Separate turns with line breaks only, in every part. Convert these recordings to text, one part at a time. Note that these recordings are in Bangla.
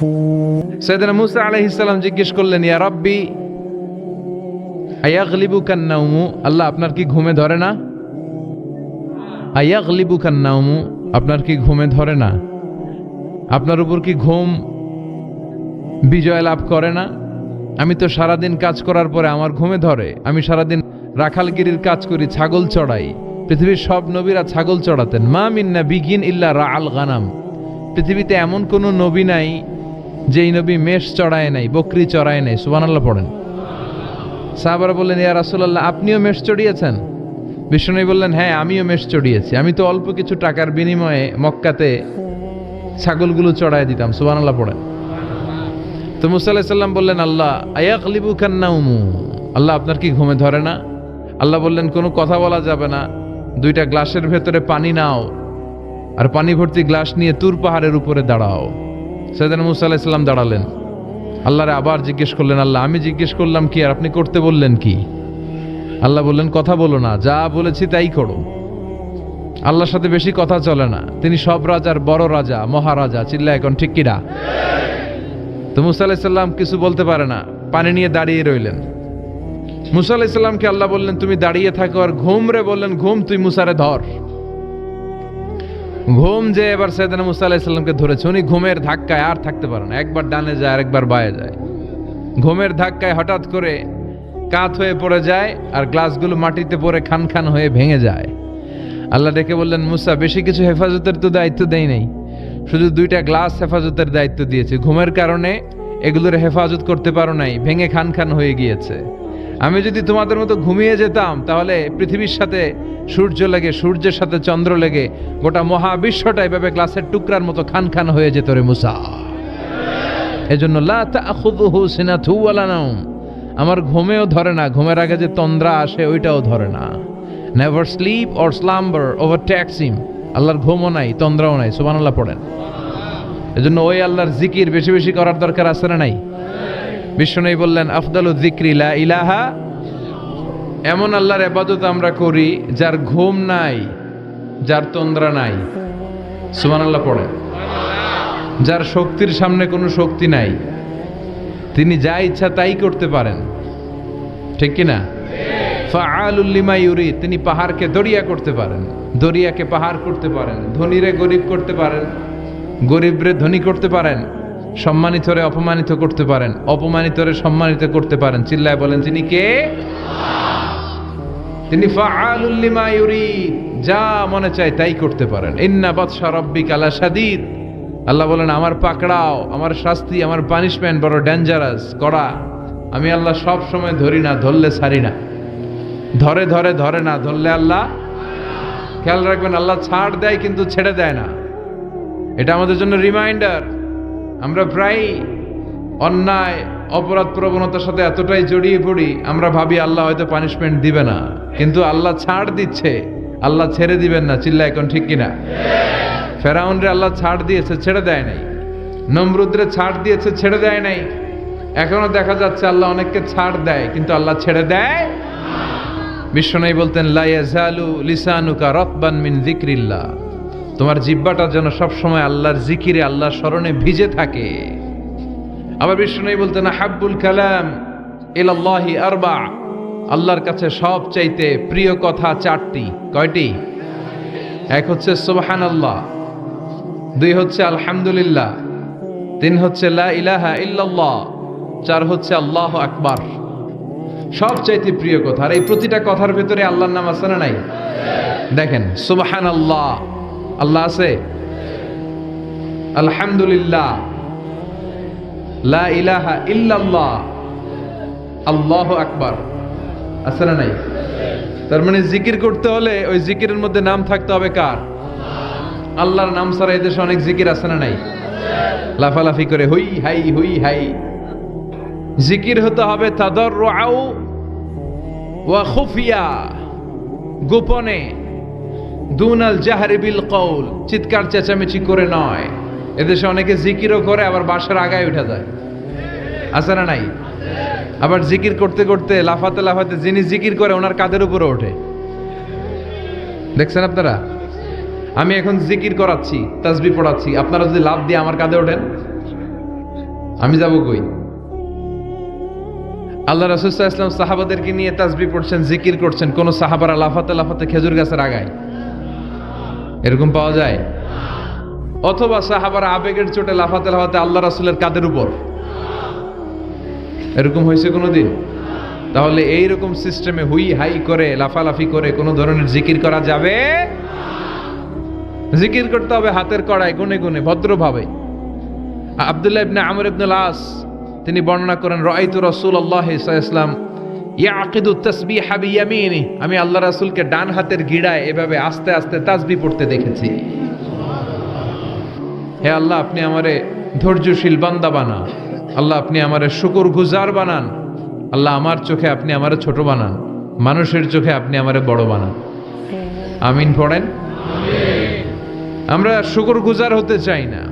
সাইয়েদনা মুসা আলাইহিস সালাম জিজ্ঞেস করলেন, ইয়া রাব্বি আয়াগলিবুকান নাওমু, আল্লাহ আপনার কি ঘুমে ধরে না? আয়াগলিবুকান নাওমু, আপনার কি ঘুমে ধরে না? আপনার উপর কি ঘুম বিজয় লাভ করে না? আমি তো সারাদিন কাজ করার পরে আমার ঘুমে ধরে। আমি সারাদিন রাখালগিরির কাজ করি, ছাগল চড়াই। পৃথিবীর সব নবীরা ছাগল চড়াতেন। মা মিন নাবিয়্যিন ইল্লা রাআল গানাম, পৃথিবীতে এমন কোন নবী নাই যেই নবী মেষ চড়ায় নাই, বকরি চড়ায় নাই। সুবহানাল্লাহ পড়েন। সাহাবারা বললেন, ইয়া রাসূলুল্লাহ আপনিও মেষ চড়িয়েছেন? বিষ্ণু বললেন, হ্যাঁ আমিও মেষ চড়িয়েছি। আমি তো অল্প কিছু টাকার বিনিময়ে মক্কাতে ছাগলগুলো চড়ায় দিতাম। সুবহানাল্লাহ পড়েন। তো মুসা আলাইহিস সালাম বললেন, আল্লাহ আয়াগলিবুকান নাওমু, আল্লাহ আপনার কি ঘুমে ধরে না? আল্লাহ বললেন, কোনো কথা বলা যাবে না, দুইটা গ্লাসের ভেতরে পানি নাও আর পানি ভর্তি গ্লাস নিয়ে তুর পাহাড়ের উপরে দাঁড়াও। সাইয়েদনা মুসা আলাইহিস সালাম দাঁড়ালেন। আল্লাহরে আবার জিজ্ঞেস করলেন, আল্লাহ আমি জিজ্ঞেস করলাম কি আর আপনি করতে বললেন কি? আল্লাহ বললেন, কথা বলো না, যা বলেছি তাই করো। আল্লাহর সাথে বেশি কথা চলে না, তিনি সব রাজার বড় রাজা, মহারাজা। চিল্লা এখন ঠিক কিনা? তো মুসা আলাইহিস সালাম কিছু বলতে পারে না, পানি নিয়ে দাঁড়িয়ে রইলেন। মুসা আলাইহিস সালামকে আল্লাহ বললেন, তুমি দাঁড়িয়ে থাকো। আর ঘুম রে বললেন, ঘুম তুই মুসারে ধর। ঘুম যে এবার সাইয়েদনা মুসা আলাইহিস সালামকে ধরেছে, উনি ঘুমের ধাক্কায় আর থাকতে পারে না, একবার ডানে যায় আর একবার বায়ে যায়। ঘুমের ধাক্কায় হঠাৎ করে কাত হয়ে পড়ে যায় আর গ্লাসগুলো মাটিতে পড়ে খান খান হয়ে ভেঙে যায়। আল্লাহ ডেকে বললেন, মুসা বেশি কিছু হেফাজতের তো দায়িত্ব দেই নাই, শুধু দুইটা গ্লাস হেফাজতের দায়িত্ব দিয়েছে। ঘুমের কারণে এগুলোর হেফাজত করতে পারো নাই, ভেঙে খান খান হয়ে গিয়েছে। আমি যদি তোমাদের মতো ঘুমিয়ে যেতাম তাহলে পৃথিবীর সাথে সূর্য লেগে, সূর্যের সাথে চন্দ্র লেগে গোটা মহাবিশ্বটা এভাবে গ্লাসের টুকরার মতো খান খান হয়ে যেত রে মুসা। এজন্য লা তাখুযুহু সিনাতু ওয়ালা নাওম, আমার ঘুমেও ধরে না, ঘুমের আগে যে তন্দ্রা আসে ওইটাও ধরে না। Never slip or slumber overtakes him, আল্লাহর ঘুমও নাই, তন্দ্রাও নাই। সুবহানাল্লাহ পড়েন। এজন্য ওই আল্লাহর জিকির বেশি বেশি করার দরকার আছে না নাই? বিষ্ণু বললেন, আফদালু যিকরি লা ইলাহা, এমন আল্লাহর ইবাদত আমরা করি যার ঘুম নাই, যার তন্দ্রা নাই। সুবহানাল্লাহ পড়েন। যার শক্তির সামনে কোনো শক্তি নাই, তিনি যা ইচ্ছা তাই করতে পারেন, ঠিক কিনা? ফাআলুল লিমা ইউরিদ, তিনি পাহাড়কে দরিয়া করতে পারেন, দরিয়াকে পাহাড় করতে পারেন, ধনীরে গরিব করতে পারেন, গরিবরে ধনী করতে পারেন, সম্মানিতরে অপমানিত করতে পারেন, অপমানিতরে সম্মানিত করতে পারেন। চিল্লায় বলেন, তিনি কে? তিনি ফাআলুল লিমা ইউরিদ, যা মনে চায় তাই করতে পারেন। ইন্না বাতশা রাব্বিকা লাশাদীদ, আল্লাহ বলেন আমার পাকড়াও, আমার শাস্তি, আমার পানিশমেন্ট বড় ডেঞ্জারাস, কড়া। আমি আল্লাহ সব সময় ধরি না, ধরলে ছাড়ি না। ধরে ধরে ধরে না, ধরলে আল্লাহ, খেয়াল রাখবেন, আল্লাহ ছাড় দেয় কিন্তু ছেড়ে দেয় না। এটা আমাদের জন্য রিমাইন্ডার। আমরা প্রায় অন্যায় অপরাধ প্রবণতার সাথে এতটাই জড়িয়ে পড়ি, আমরা ভাবি আল্লাহ হয়তো পানিশমেন্ট দিবে না, কিন্তু আল্লাহ ছাড় দিচ্ছে, আল্লাহ ছেড়ে দিবেন না। চিল্লা এখন ঠিক কিনা? ফেরাউনরে আল্লাহ ছাড় দিয়েছে, ছেড়ে দেয় নাই। নমরুদরে ছাড় দিয়েছে, ছেড়ে দেয় নাই। এখনো দেখা যাচ্ছে আল্লাহ অনেককে ছাড় দেয়, কিন্তু আল্লাহ ছেড়ে দেয়। বিশ্বনবী বলতেন, লা ইয়াজালু লিসানুকা রাতবান মিন যিকরিল্লাহ, তোমার জিহ্বাটা যেন সবসময় আল্লাহর জিকিরে, আল্লাহর স্মরণে ভিজে থাকে। আবার বিশ্বনবী বলতেন, হাব্বুল কালাম ইলাল্লাহি আরবা, আল্লাহর কাছে সবচাইতে প্রিয় কথা চারটি। কয়টি? এক হচ্ছে সুবহানাল্লাহ, দুই হচ্ছে আলহামদুলিল্লাহ, তিন হচ্ছে লা ইলাহা ইল্লাল্লাহ, চার হচ্ছে আল্লাহু আকবার। সবচাইতে প্রিয় কথা। আর এই প্রতিটা কথার ভেতরে আল্লাহর নাম আছে না নাই? দেখেন, সুবহানাল্লাহ, আল্লাহ আছে। আলহামদুলিল্লাহ, লা ইলাহা ইল্লাল্লাহ, আল্লাহু আকবার, আছে না নাই? তার মানে জিকির করতে হলে ওই জিকিরের মধ্যে নাম থাকতে হবে কার? আল্লাহর নাম ছাড়া এদেশে অনেক জিকির আছে না নাই? লাফালাফি করে হুই হাই হুই হাই। জিকির হতে হবে তাদাররুআ ওয়া খুফিয়া, গোপনে, দুনাল জাহরি বিল কওল, চিৎকার চেঁচামেচি করে নয়। এদেশে অনেকে জিকিরও করে আবার বাসার আগায় উঠে যায়, আছে না নাই? আবার জিকির করতে করতে লাফাতে লাফাতে যিনি জিকির করে ওনার কাঁধের উপরে ওঠে, দেখছেন আপনারা? আমি এখন জিকির করাচ্ছি, তাসবিহ পড়াচ্ছি, আপনারা যদি লাফ দিয়ে আমার কাঁধে ওঠেন, আমি যাব কই? আল্লাহ রাসূল সাল্লাল্লাহু আলাইহি ওয়াসাল্লাম সাহাবাদেরকে নিয়ে তাসবিহ পড়ছেন, জিকির করছেন, কোন সাহাবারা লাফাতে লাফাতে খেজুর গাছের আগায়? এরকম পাওয়া যায়? অথবা সাহাবারা আবেগের চোটে লাফাতে লাফাতে আল্লাহ রাসূলের কাঁধের উপর? এরকম হয়েছে কোনোদিন? তাহলে এইরকম সিস্টেমে হুই হাই করে লাফালাফি করে কোনো ধরনের জিকির করা যাবে? জিকির করতে হবে হাতের কড়ায়, গুনে গুনে, ভদ্রভাবে। আব্দুল্লাহ ইবনে আমর ইবনে আস তিনি বর্ণনা করেন, রাআইতু রাসূলুল্লাহ সাল্লাল্লাহু আলাইহি ওয়াসাল্লাম ইয়াকিদু তাসবিহা বিয়ামিনি, আমি আল্লাহ রাসূলকে ডান হাতের গিড়ায় এভাবে আস্তে আস্তে তাসবিহ পড়তে দেখেছি। হে আল্লাহ, আপনি আমারে ধৈর্যশীল বান্দা বানান। আল্লাহ, আপনি আমারে শুকরগুজার বানান। আল্লাহ, আমার চোখে আপনি আমারে ছোট বানান, মানুষের চোখে আপনি আমারে বড় বানান। আমিন পড়েন। আমরা শুকরগুজার হতে চাই না,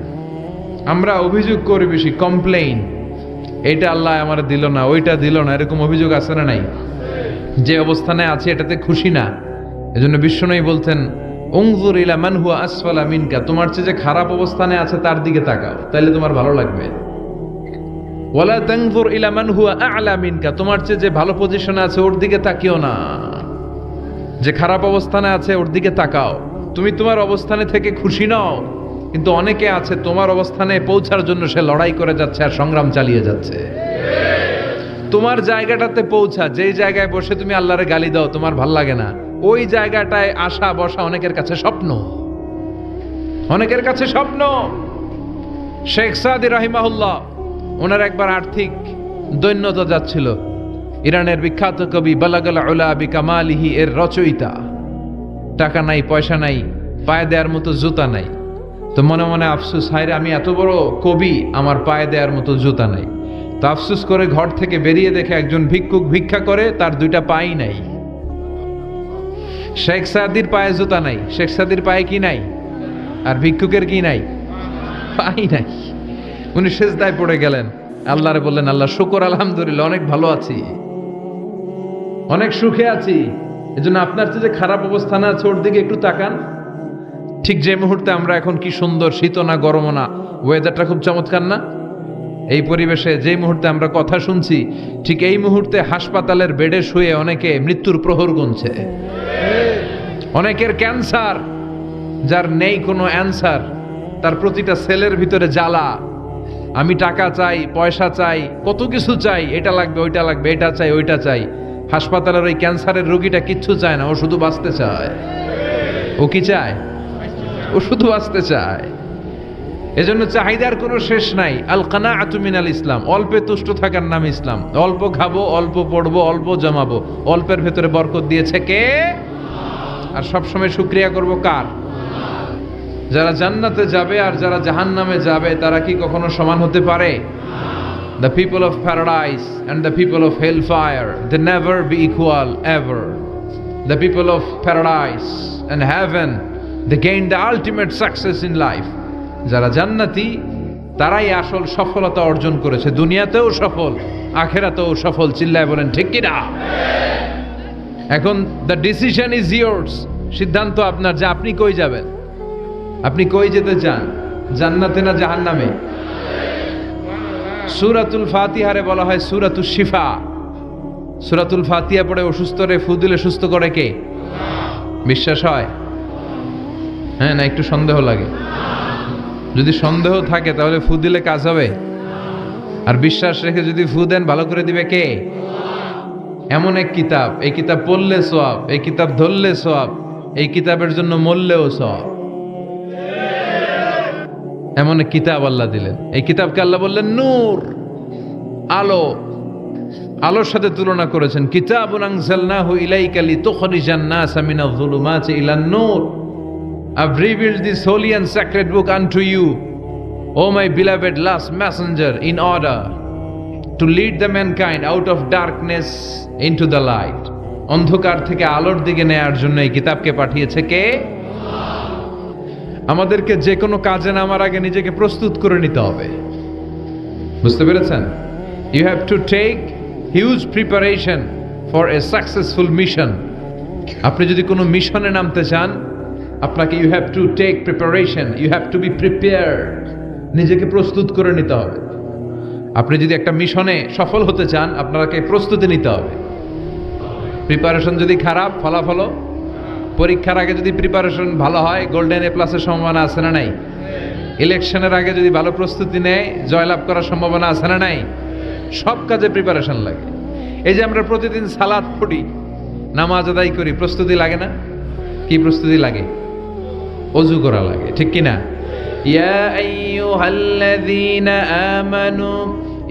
আমরা অভিযোগ করি বেশি, কমপ্লেইন। এটা আল্লাহ আমার দিল না, ওইটা দিল না, এরকম অভিযোগ আছে না নাই? যে অবস্থানে আছে এটাতে খুশি না। এজন্য বিশ্বনবী বলতেন, উনজুর ইলা মান হুয়া আসফালা মিনকা, তোমার চেয়ে যে খারাপ অবস্থানে আছে তার দিকে তাকাও, তাইলে তোমার ভালো লাগবে। ওয়ালা তানজুর ইলা মান হুয়া আ'লা মিনকা, তোমার চেয়ে যে ভালো পজিশনে আছে ওর দিকে তাকিও না, যে খারাপ অবস্থানে আছে ওর দিকে তাকাও। তুমি তোমার অবস্থানে থেকে খুশি নাও, কিন্তু অনেকে আছে তোমার অবস্থানে পৌঁছার জন্য সে লড়াই করে যাচ্ছে আর সংগ্রাম চালিয়ে যাচ্ছে। তোমার জায়গাটাতে পৌঁছা, যেই জায়গায় বসে তুমি আল্লাহরে গালি দাও তোমার ভাল লাগে না, ওই জায়গাটায় আসা বসা অনেকের কাছে স্বপ্ন, অনেকের কাছে স্বপ্ন। শেখ সাদি রাহিমাহুল্লাহ, ওনার একবার আর্থিক দৈন্যতা যাচ্ছিল। ইরানের বিখ্যাত কবি বালাগাল উলা বিকামালিহি এর রচয়িতা, টাকা নাই, পয়সা নাই, পায়ে দেওয়ার মতো জুতা নাই। তো মনে মনে আফসোস, হায়রে আমি এত বড় কবি, আমার পায়ে দেওয়ার মতো জুতা নাই। তো আফসোস করে ঘর থেকে বেরিয়ে দেখে একজন ভিক্ষুক ভিক্ষা করে, তার দুইটা পাই নাই। শেখ সাদির পায়ে জুতা নাই, শেখ সাদির পায়ে কি নাই? আর ভিক্ষুকের কি নাই? পাই নাই। উনি সেজদায় পড়ে গেলেন, আল্লাহরে বললেন, আল্লাহ শুকর, আলহামদুলিল্লাহ, অনেক ভালো আছি, অনেক সুখে আছি। এজন্য আপনার চেয়ে যে খারাপ অবস্থানে আছে ওর দিকে একটু তাকান। ঠিক যে মুহূর্তে আমরা এখন কি সুন্দর, শীত না গরম না, ওয়েদারটা খুব চমৎকার না? এই পরিবেশে যে মুহূর্তে আমরা কথা শুনছি, ঠিক এই মুহূর্তে হাসপাতালের বেডে শুয়ে অনেকে মৃত্যুর প্রহর গুনছে। অনেকের ক্যান্সার, যার নেই কোনো অ্যান্সার, তার প্রতিটা সেলের ভিতরে জ্বালা। আমি টাকা চাই, পয়সা চাই, কত কিছু চাই, এটা লাগবে, ওইটা লাগবে, এটা চাই, ওইটা চাই। হাসপাতালের ওই ক্যান্সারের রোগীটা কিচ্ছু চায় না, ও শুধু বাঁচতে চায়। ও কি চায়? ও শুধু বাঁচতে চায়। এজন্য চাহিদার কোনো শেষ নাই। আল কানাআতু মিনাল ইসলাম, অল্পে তুষ্ট থাকার নাম ইসলাম। অল্প খাবো, অল্প পড়বো, অল্প জমাবো, অল্পের ভেতরে বরকত দিয়েছে কে? আর সবসময় শুকরিয়া করব কার? যারা জান্নাতে যাবে আর যারা জাহান্নামে যাবে, তারা কি কখনো সমান হতে পারে? The people of paradise and the people of hellfire, they never be equal ever. The people of paradise and heaven, they gain the ultimate success in life. যারা জান্নাতি তারাই আসল সফলতা অর্জন করেছে, দুনিয়াতেও সফল, আখেরাতেও সফল। চিল্লায় বলেন ঠিক কি না? এখন the decision is yours, সিদ্ধান্ত আপনার যে আপনি কই যাবেন, আপনি কই যেতে চান, জান্নাতে না জাহান্নামে? সূরাতুল ফাতিহারে বলা হয় সূরাতুশ শিফা। সূরাতুল ফাতিহা পড়ে অসুস্থরে ফু দিলে সুস্থ করে কে? বিশ্বাস হয়? হ্যাঁ না একটু সন্দেহ লাগে? যদি সন্দেহ থাকে তাহলে ফু দিলে কাজ হবে? আর বিশ্বাস রেখে যদি ফু দেন ভালো করে দিবে কে? এমন এক কিতাব, এই কিতাব পড়লে সওয়াব, এই কিতাব ধরলে সওয়াব, এই কিতাবের জন্য মরলেও সওয়াব। এমন এক কিতাব আল্লাহ দিলেন। এই কিতাবকে আল্লাহ বললেন নূর, আলো। আলোর সাথে তুলনা করেছেন, কিতাবুন আনজালনাহু ইলাইকা লিতুখরিজান NASA Minaj যুলুমাতি ইলান Noor. I've revealed this holy and sacred book unto you, O my beloved last messenger, in order to lead the mankind out of darkness into the light. অন্ধকার থেকে আলোর দিকে নেয়ার জন্য এই কিতাবকে পাঠিয়েছে কে? আমাদেরকে যে কোনো কাজে নামার আগে নিজেকে প্রস্তুত করে নিতে হবে। বুঝতে পেরেছেন? You have to take huge preparation for a successful mission. আপনি যদি কোনো মিশনে নামতে চান, আপনাকে you have to take preparation, you have to be prepared, নিজেকে প্রস্তুত করে নিতে হবে। আপনি যদি একটা মিশনে সফল হতে চান, আপনাকে প্রস্তুতি নিতে হবে। প্রিপারেশন যদি খারাপ, ফলাফল পরীক্ষার আগে যদি প্রিপারেশন ভালো হয়, গোল্ডেন এ প্লাসের সম্ভাবনা আছে না নাই? ইলেকশনের আগে যদি ভালো প্রস্তুতি নেয়, জয়লাভ করার সম্ভাবনা আছে না নাই? সব কাজে প্রিপারেশন লাগে। এই যে আমরা প্রতিদিন সালাত পড়ি, নামাজ আদায় করি, প্রস্তুতি লাগে না? কি প্রস্তুতি লাগে? অজু করা লাগে, ঠিক কিনা? ইয়া আইয়ুহাল্লাযীনা আমানু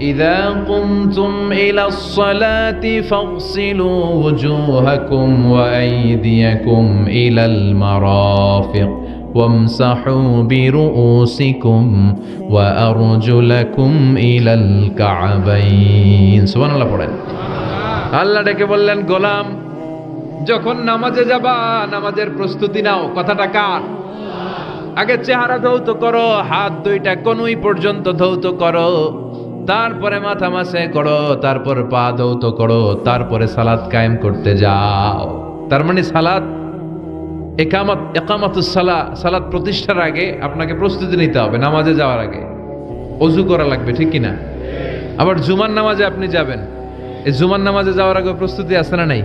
ইযা কুমতুম ইলাস সালাতি ফাগসিলু ওয়ুজুহাকুম ওয়া আইদিয়াকুম ইলাল মারাফিক ওয়ামসাহু বিরুউসিকুম ওয়া আরজুলাকুম ইলাল কা'বাইন। সুবহানাল্লাহ পড়েন। আল্লাহ ডেকে বললেন, গোলাম যখন নামাজে যাবা, নামাজের প্রস্তুতি নাও। কথাটা কার? আগে চেহারা ধৌত করো, হাত দুইটা কনুই পর্যন্ত ধৌত করো, তারপরে মাথা মাসে করো, তারপর পা ধৌত করো, তারপরে সালাত কায়েম করতে যাও। তার মানে সালাত একামাতুস সালাহ, সালাত প্রতিষ্ঠার আগে আপনাকে প্রস্তুতি নিতে হবে। নামাজে যাওয়ার আগে অজু করা লাগবে, ঠিক কিনা? আবার জুমার নামাজে আপনি যাবেন, এই জুমার নামাজে যাওয়ার আগে প্রস্তুতি আছে না নাই?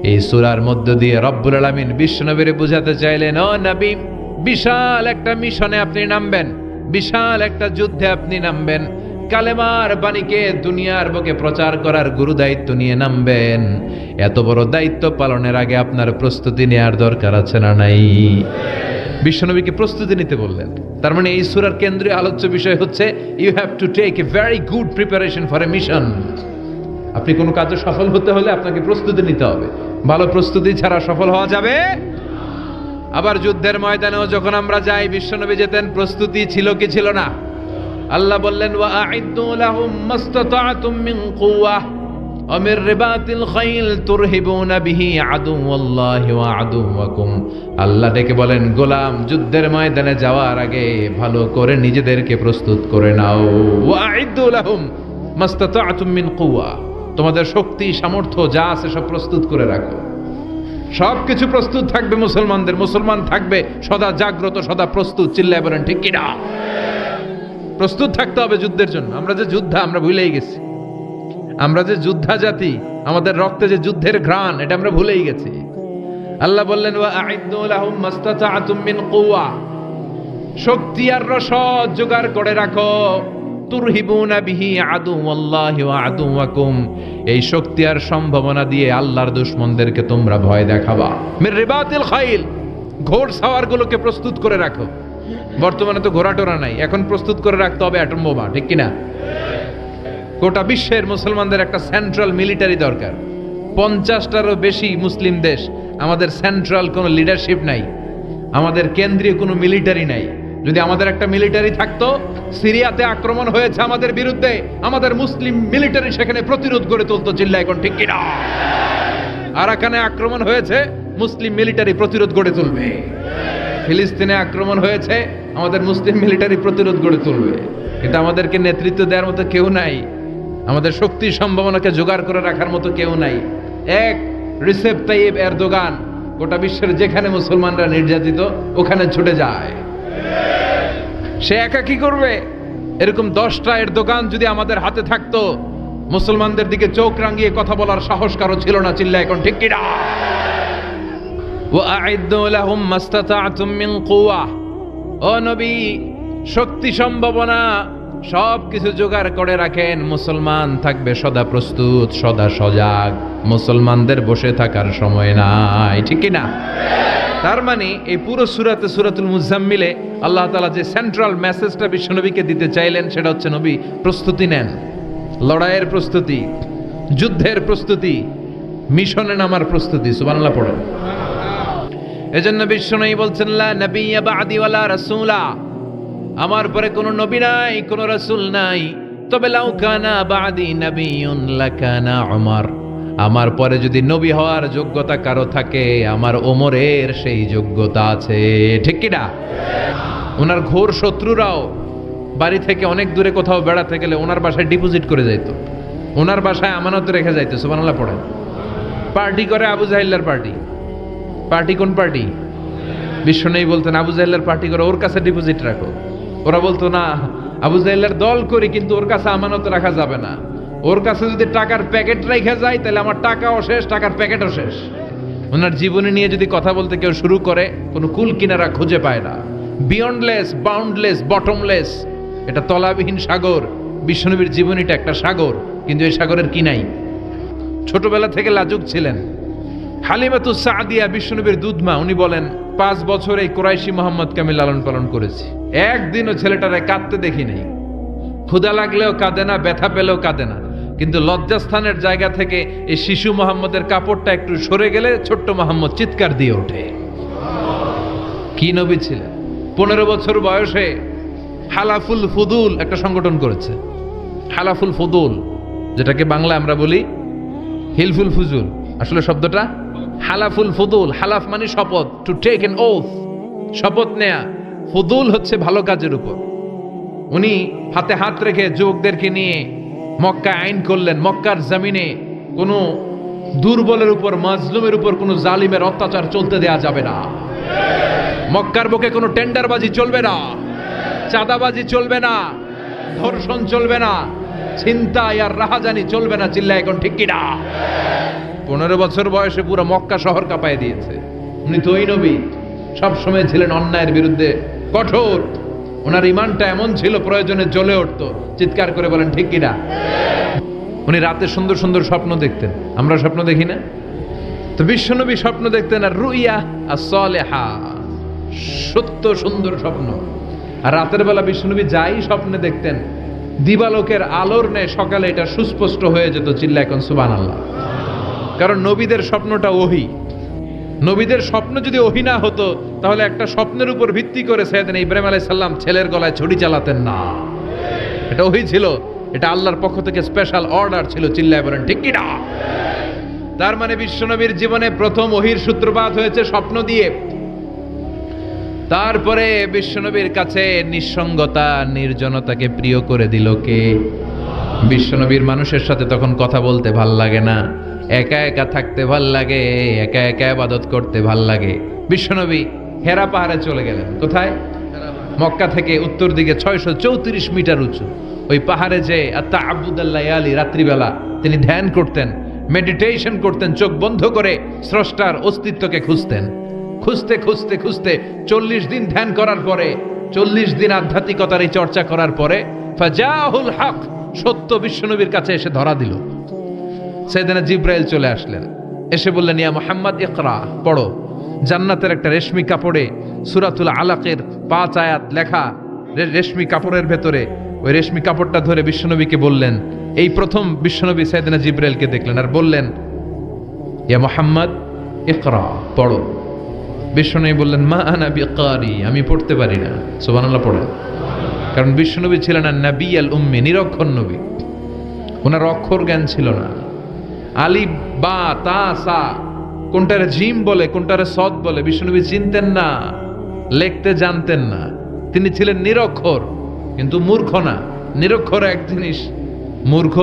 এই সূরার মধ্য দিয়ে রব্বুল আলামিন বিশ্বনবীরে বুঝাতে চাইলেন, ও নবী, বিশাল একটা মিশনে আপনি নামবেন, বিশাল একটা যুদ্ধে আপনি নামবেন, কালেমার বাণীকে দুনিয়ার বুকে প্রচার করার গুরু দায়িত্ব নিয়ে নামবেন। এত বড় দায়িত্ব পালনের আগে আপনার প্রস্তুতি নেওয়ার দরকার আছে না নাই? বিশ্বনবীকে প্রস্তুতি নিতে বললেন। তার মানে এই সূরার কেন্দ্রীয় আলোচ্য বিষয় হচ্ছে you have to take a very good preparation for a mission. আপনি কোনো কাজে সফল হতে হলে আপনাকে প্রস্তুতি নিতে হবে। ভালো প্রস্তুতি ছাড়া সফল হওয়া যাবে? আবার যুদ্ধের ময়দানেও যখন আমরা যাই, বিশ্বনবী যেতেন, প্রস্তুতি ছিল কি ছিল না? আল্লাহ বললেন, ওয়া আ'ইদ্দু লাহুম মাসতাতা'তুম মিন কুওয়াহ ওয়া মির রিবাতিল খাইল তুরহিবুনা বিহি আদুওয়াল্লাহি ওয়া আদুওয়াকুম। আল্লাহ ডেকে বলেন, গোলাম যুদ্ধের ময়দানে যাওয়ার আগে ভালো করে নিজেদেরকে প্রস্তুত করে নাও। ওয়া আ'ইদ্দু লাহুম মাসতাতা'তুম মিন কুওয়াহ, তোমাদের শক্তি সামর্থ্য যা আছে সব প্রস্তুত করে রাখো। সব কিছু প্রস্তুত থাকবে মুসলমানদের, মুসলমান থাকবে সদা জাগ্রত, সদা প্রস্তুত। চিল্লায় বলেন ঠিক কিনা? প্রস্তুত থাকতে হবে যুদ্ধের জন্য। আমরা যে যোদ্ধা, আমরা ভুলেই গেছি। আমরা যে যোদ্ধা জাতি, আমাদের রক্তে যে যুদ্ধের ঘ্রাণ, এটা আমরা ভুলেই গেছি। আল্লাহ বললেন, ওয়া আ'ইদ্দু লাহুম মাসতাতা'তুম মিন কুওয়া, শক্তি আর রসদ জোগাড় করে রাখো। তুরহিবুনা বিহি আদুওয়াল্লাহি ওয়া আদুওয়াকুম, এই শক্তি আর সম্ভাবনা দিয়ে আল্লাহর দুশমনদেরকে তোমরা ভয় দেখাবা। মির রিবাতিল খাইল, ঘোড় সাওয়ারগুলোকে প্রস্তুত করে রাখো। বর্তমানে তো ঘোড়া টোরা নাই, এখন প্রস্তুত করে রাখতে হবে অ্যাটম বোমা, ঠিক কিনা? গোটা বিশ্বের মুসলমানদের একটা সেন্ট্রাল মিলিটারি দরকার। 50টারও বেশি মুসলিম দেশ, আমাদের সেন্ট্রাল কোনো লিডারশিপ নাই, আমাদের কেন্দ্রীয় কোনো মিলিটারি নাই। যদি আমাদের একটা মিলিটারি থাকতো, সিরিয়াতে আক্রমণ হয়েছে আমাদের বিরুদ্ধে, আমাদের মুসলিম মিলিটারি সেখানে প্রতিরোধ গড়ে তুলতো। চিল্লা এখন ঠিক কিনা? আরাকানে আক্রমণ হয়েছে, মুসলিম মিলিটারি প্রতিরোধ গড়ে তুলবে। ফিলিস্তিনে আক্রমণ হয়েছে, আমাদের মুসলিম মিলিটারি প্রতিরোধ গড়ে তুলবে। কিন্তু আমাদেরকে নেতৃত্ব দেওয়ার মতো কেউ নাই, আমাদের শক্তি সম্ভাবনাকে জোগাড় করে রাখার মতো কেউ নাই। এক রিসেপ তাইয়েব এরদোগান গোটা বিশ্বের যেখানে মুসলমানরা নির্যাতিত ওখানে ছুটে যায়। সে একা কি করবে? এরকম 10টা এরদোগান যদি আমাদের হাতে থাকতো, মুসলমানদের দিকে চোখ রাঙিয়ে কথা বলার সাহস কারো ছিল না। চিল্লা এখন ঠিক কিনা? ওয়া আ'ইদ্দু লাহুম মাসতাতা'তুম মিন কুওয়া, ও নবী শক্তি সম্ভাবনা সব কিছু জোগাড় করে রাখেন। মুসলমান থাকবে সদা প্রস্তুত, সদা সজাগ। মুসলমানদের বসে থাকার সময় নাই, ঠিক কিনা? তার মানে এই পুরো সূরাতে, সূরাতুল মুজাম্মিলে আল্লাহ তাআলা যে সেন্ট্রাল মেসেজটা বিশ্বনবীকে দিতে চাইলেন সেটা হচ্ছে, নবী প্রস্তুতি নেন। লড়াইয়ের প্রস্তুতি, যুদ্ধের প্রস্তুতি, মিশনে নামার প্রস্তুতি। সুবহানাল্লাহ পড়েন। এজন্য বিশ্বনবী বলছেন, লা নাবিয়্যা বা'দি ওয়ালা রাসূলা, আমার পরে কোনো নবী নাই, কোনো রাসূল নাই। তবে লাউ কানা বা'দি নাবিয়্যুন লাকানা উমর, আমার পরে যদি নবী হওয়ার যোগ্যতা কারো থাকে, আমার ওমরের সেই যোগ্যতা আছে। ঠিক কি না? ওনার ঘোর শত্রুরাও বাড়ি থেকে অনেক দূরে কোথাও বেড়াতে গেলে ওনার বাসায় ডিপোজিট করে যাইতো, ওনার বাসায় আমানত রেখে যাইতো। সুবহানাল্লাহ পড়েন। পার্টি করে আবু জাহিল্লার পার্টি। পার্টি কোন পার্টি? বিশ্বনবী বলতেন আবু জাহিল্লার পার্টি করে ওর কাছে ডিপোজিট রাখো। ওরা বলতো না, আবু জাহেলের দল করি, কিন্তু ওর কাছে আমানত রাখা যাবে না। ওর কাছে যদি টাকার প্যাকেট রেখে যায় তাহলে আমার টাকাও শেষ, টাকার প্যাকেটও শেষ। ওনার জীবনী নিয়ে যদি কথা বলতে কেউ শুরু করে, কোনো কুল কিনারা খুঁজে পায় না। বিয়ন্ডলেস, বাউন্ডলেস, বটমলেস, এটা তলাবিহীন সাগর। বিশ্বনবীর জীবনীটা একটা সাগর, কিন্তু এই সাগরের কি নাই? ছোটবেলা থেকে লাজুক ছিলেন। হালিমাতুস সাদিয়া বিশ্বনবীর দুধমা, উনি বলেন 5 বছর এই কুরাইশি মোহাম্মদকে আমি লালন পালন করেছি, একদিনও ছেলেটারে কাঁদতে দেখি নাই। ক্ষুধা লাগলেও কাঁদে না, ব্যথা পেলেও কাঁদে না। কিন্তু লজ্জাস্থানের জায়গা থেকে এই শিশু মোহাম্মদের কাপড়টা একটু সরে গেলে ছোট্ট মোহাম্মদ চিৎকার দিয়ে ওঠে। কি নবী ছিলেন! 15 বছর বয়সে হালাফুল ফুদুল একটা সংগঠন করেছে। হালাফুল ফুদুল, যেটাকে বাংলা আমরা বলি হিলফুল ফুজুল, আসলে শব্দটা হালাফুল ফুদুল। হালাফ মানে শপথ, টু টেক এন ওথ, শপথ নেয়া। ফুদুল হচ্ছে ভালো কাজের উপর। উনি হাতে হাত রেখে যুবকদেরকে নিয়ে মক্কা আইন করলেন, মক্কার জমিনে কোনো দুর্বলের উপর, মাজলুমের উপর কোনো জালিমের অত্যাচার চলতে দেয়া যাবে না। মক্কার বুকে কোনো টেন্ডারবাজি চলবে না, চাঁদাবাজি চলবে না, ধর্ষণ চলবে না, ছিনতাই আর রাহাজানি চলবে না। চিল্লা এখন ঠিক কিনা? 15 বছর বয়সে পুরো মক্কা শহর কাঁপায় দিয়েছে। উনি তো ওই নবী, সবসময় ছিলেন অন্যায়ের বিরুদ্ধে কঠোর। ওনার ইমানটা এমন ছিল, প্রয়োজনে জ্বলে উঠতো। চিৎকার করে বলেন ঠিক কিনা? উনি রাতে সুন্দর সুন্দর স্বপ্ন দেখতেন, আমরা স্বপ্ন দেখি না? তো বিশ্বনবী স্বপ্ন দেখতেন, আর রুইয়া as-সালিহা, সত্য সুন্দর স্বপ্ন। আর রাতের বেলা বিশ্বনবী যাই স্বপ্নে দেখতেন, দিবালোকের আলোর ন্যায় সকালে এটা সুস্পষ্ট হয়ে যেত। চিল্লা এখন সুবহানাল্লাহ। কারণ নবীদের স্বপ্নটা ওহী। নবীদের স্বপ্ন যদি ওহী না হতো, তাহলে একটা স্বপ্নের উপর ভিত্তি করে সাইয়েদনা ইব্রাহিম আলাইহিস সালাম ছেলের গলায় ছুরি চালাতেন না। এটা ওহী ছিল, এটা আল্লাহর পক্ষ থেকে স্পেশাল অর্ডার ছিল। চিল্লায় বলেন ঠিক কি না? তার মানে বিশ্বনবীর জীবনে প্রথম ওহীর সূত্রপাত হয়েছে স্বপ্ন দিয়ে। তারপরে বিশ্বনবীর কাছে নিঃসঙ্গতা, নির্জনতাকে প্রিয় করে দিল কে? বিশ্বনবীর মানুষের সাথে তখন কথা বলতে ভাল লাগে না, একা একা থাকতে ভাল লাগে, একা একা ইবাদত করতে ভাল লাগে। বিশ্বনবী হেরা পাহাড়ে চলে গেলেন। কোথায়? মক্কা থেকে উত্তর দিকে 634 মিটার উঁচু ওই পাহাড়ে যে আত্তাআবুদাল্লায়ালি, রাত্রিবেলা তিনি ধ্যান করতেন, মেডিটেশন করতেন, চোখ বন্ধ করে স্রষ্টার অস্তিত্বকে খুঁজতেন। খুঁজতে খুঁজতে খুঁজতে 40 দিন ধ্যান করার পরে, 40 দিন আধ্যাত্মিকতার এই চর্চা করার পরে ফাজাহুল হক, সত্য বিশ্বনবীর কাছে এসে ধরা দিল। সাইয়েদনা জিবরাইল চলে আসলেন, এসে বললেন ইয়া মুহাম্মদ ইকরা, পড়ো। জান্নাতের একটা রেশমি কাপড়ে সূরাতুল আলাকের 5 আয়াত লেখা, রেশমি কাপড়ের ভেতরে ওই রেশমি কাপড়টা ধরে বিশ্বনবীকে বললেন। এই প্রথম বিশ্বনবী সাইয়েদনা জিবরাইলকে দেখলেন আর বললেন ইয়া মুহাম্মদ ইকরা, পড়ো। বিশ্বনবী বললেন মা আনা বিকারি, আমি পড়তে পারি না। সুবহানাল্লাহ পড়েন। কারণ বিশ্বনবী ছিলেন আর নবী আল উম্মি, নিরক্ষর নবী। ওনার অক্ষর জ্ঞান ছিল না। আলিফ বা তা সা, কোনটারে জিম বলে কোনটারে সদ বলে বিশ্বনবী চিনতেন না, লিখতে জানতেন না। তিনি ছিলেন নিরক্ষর, কিন্তু মূর্খ না। নিরক্ষর এক জিনিস, মূর্খ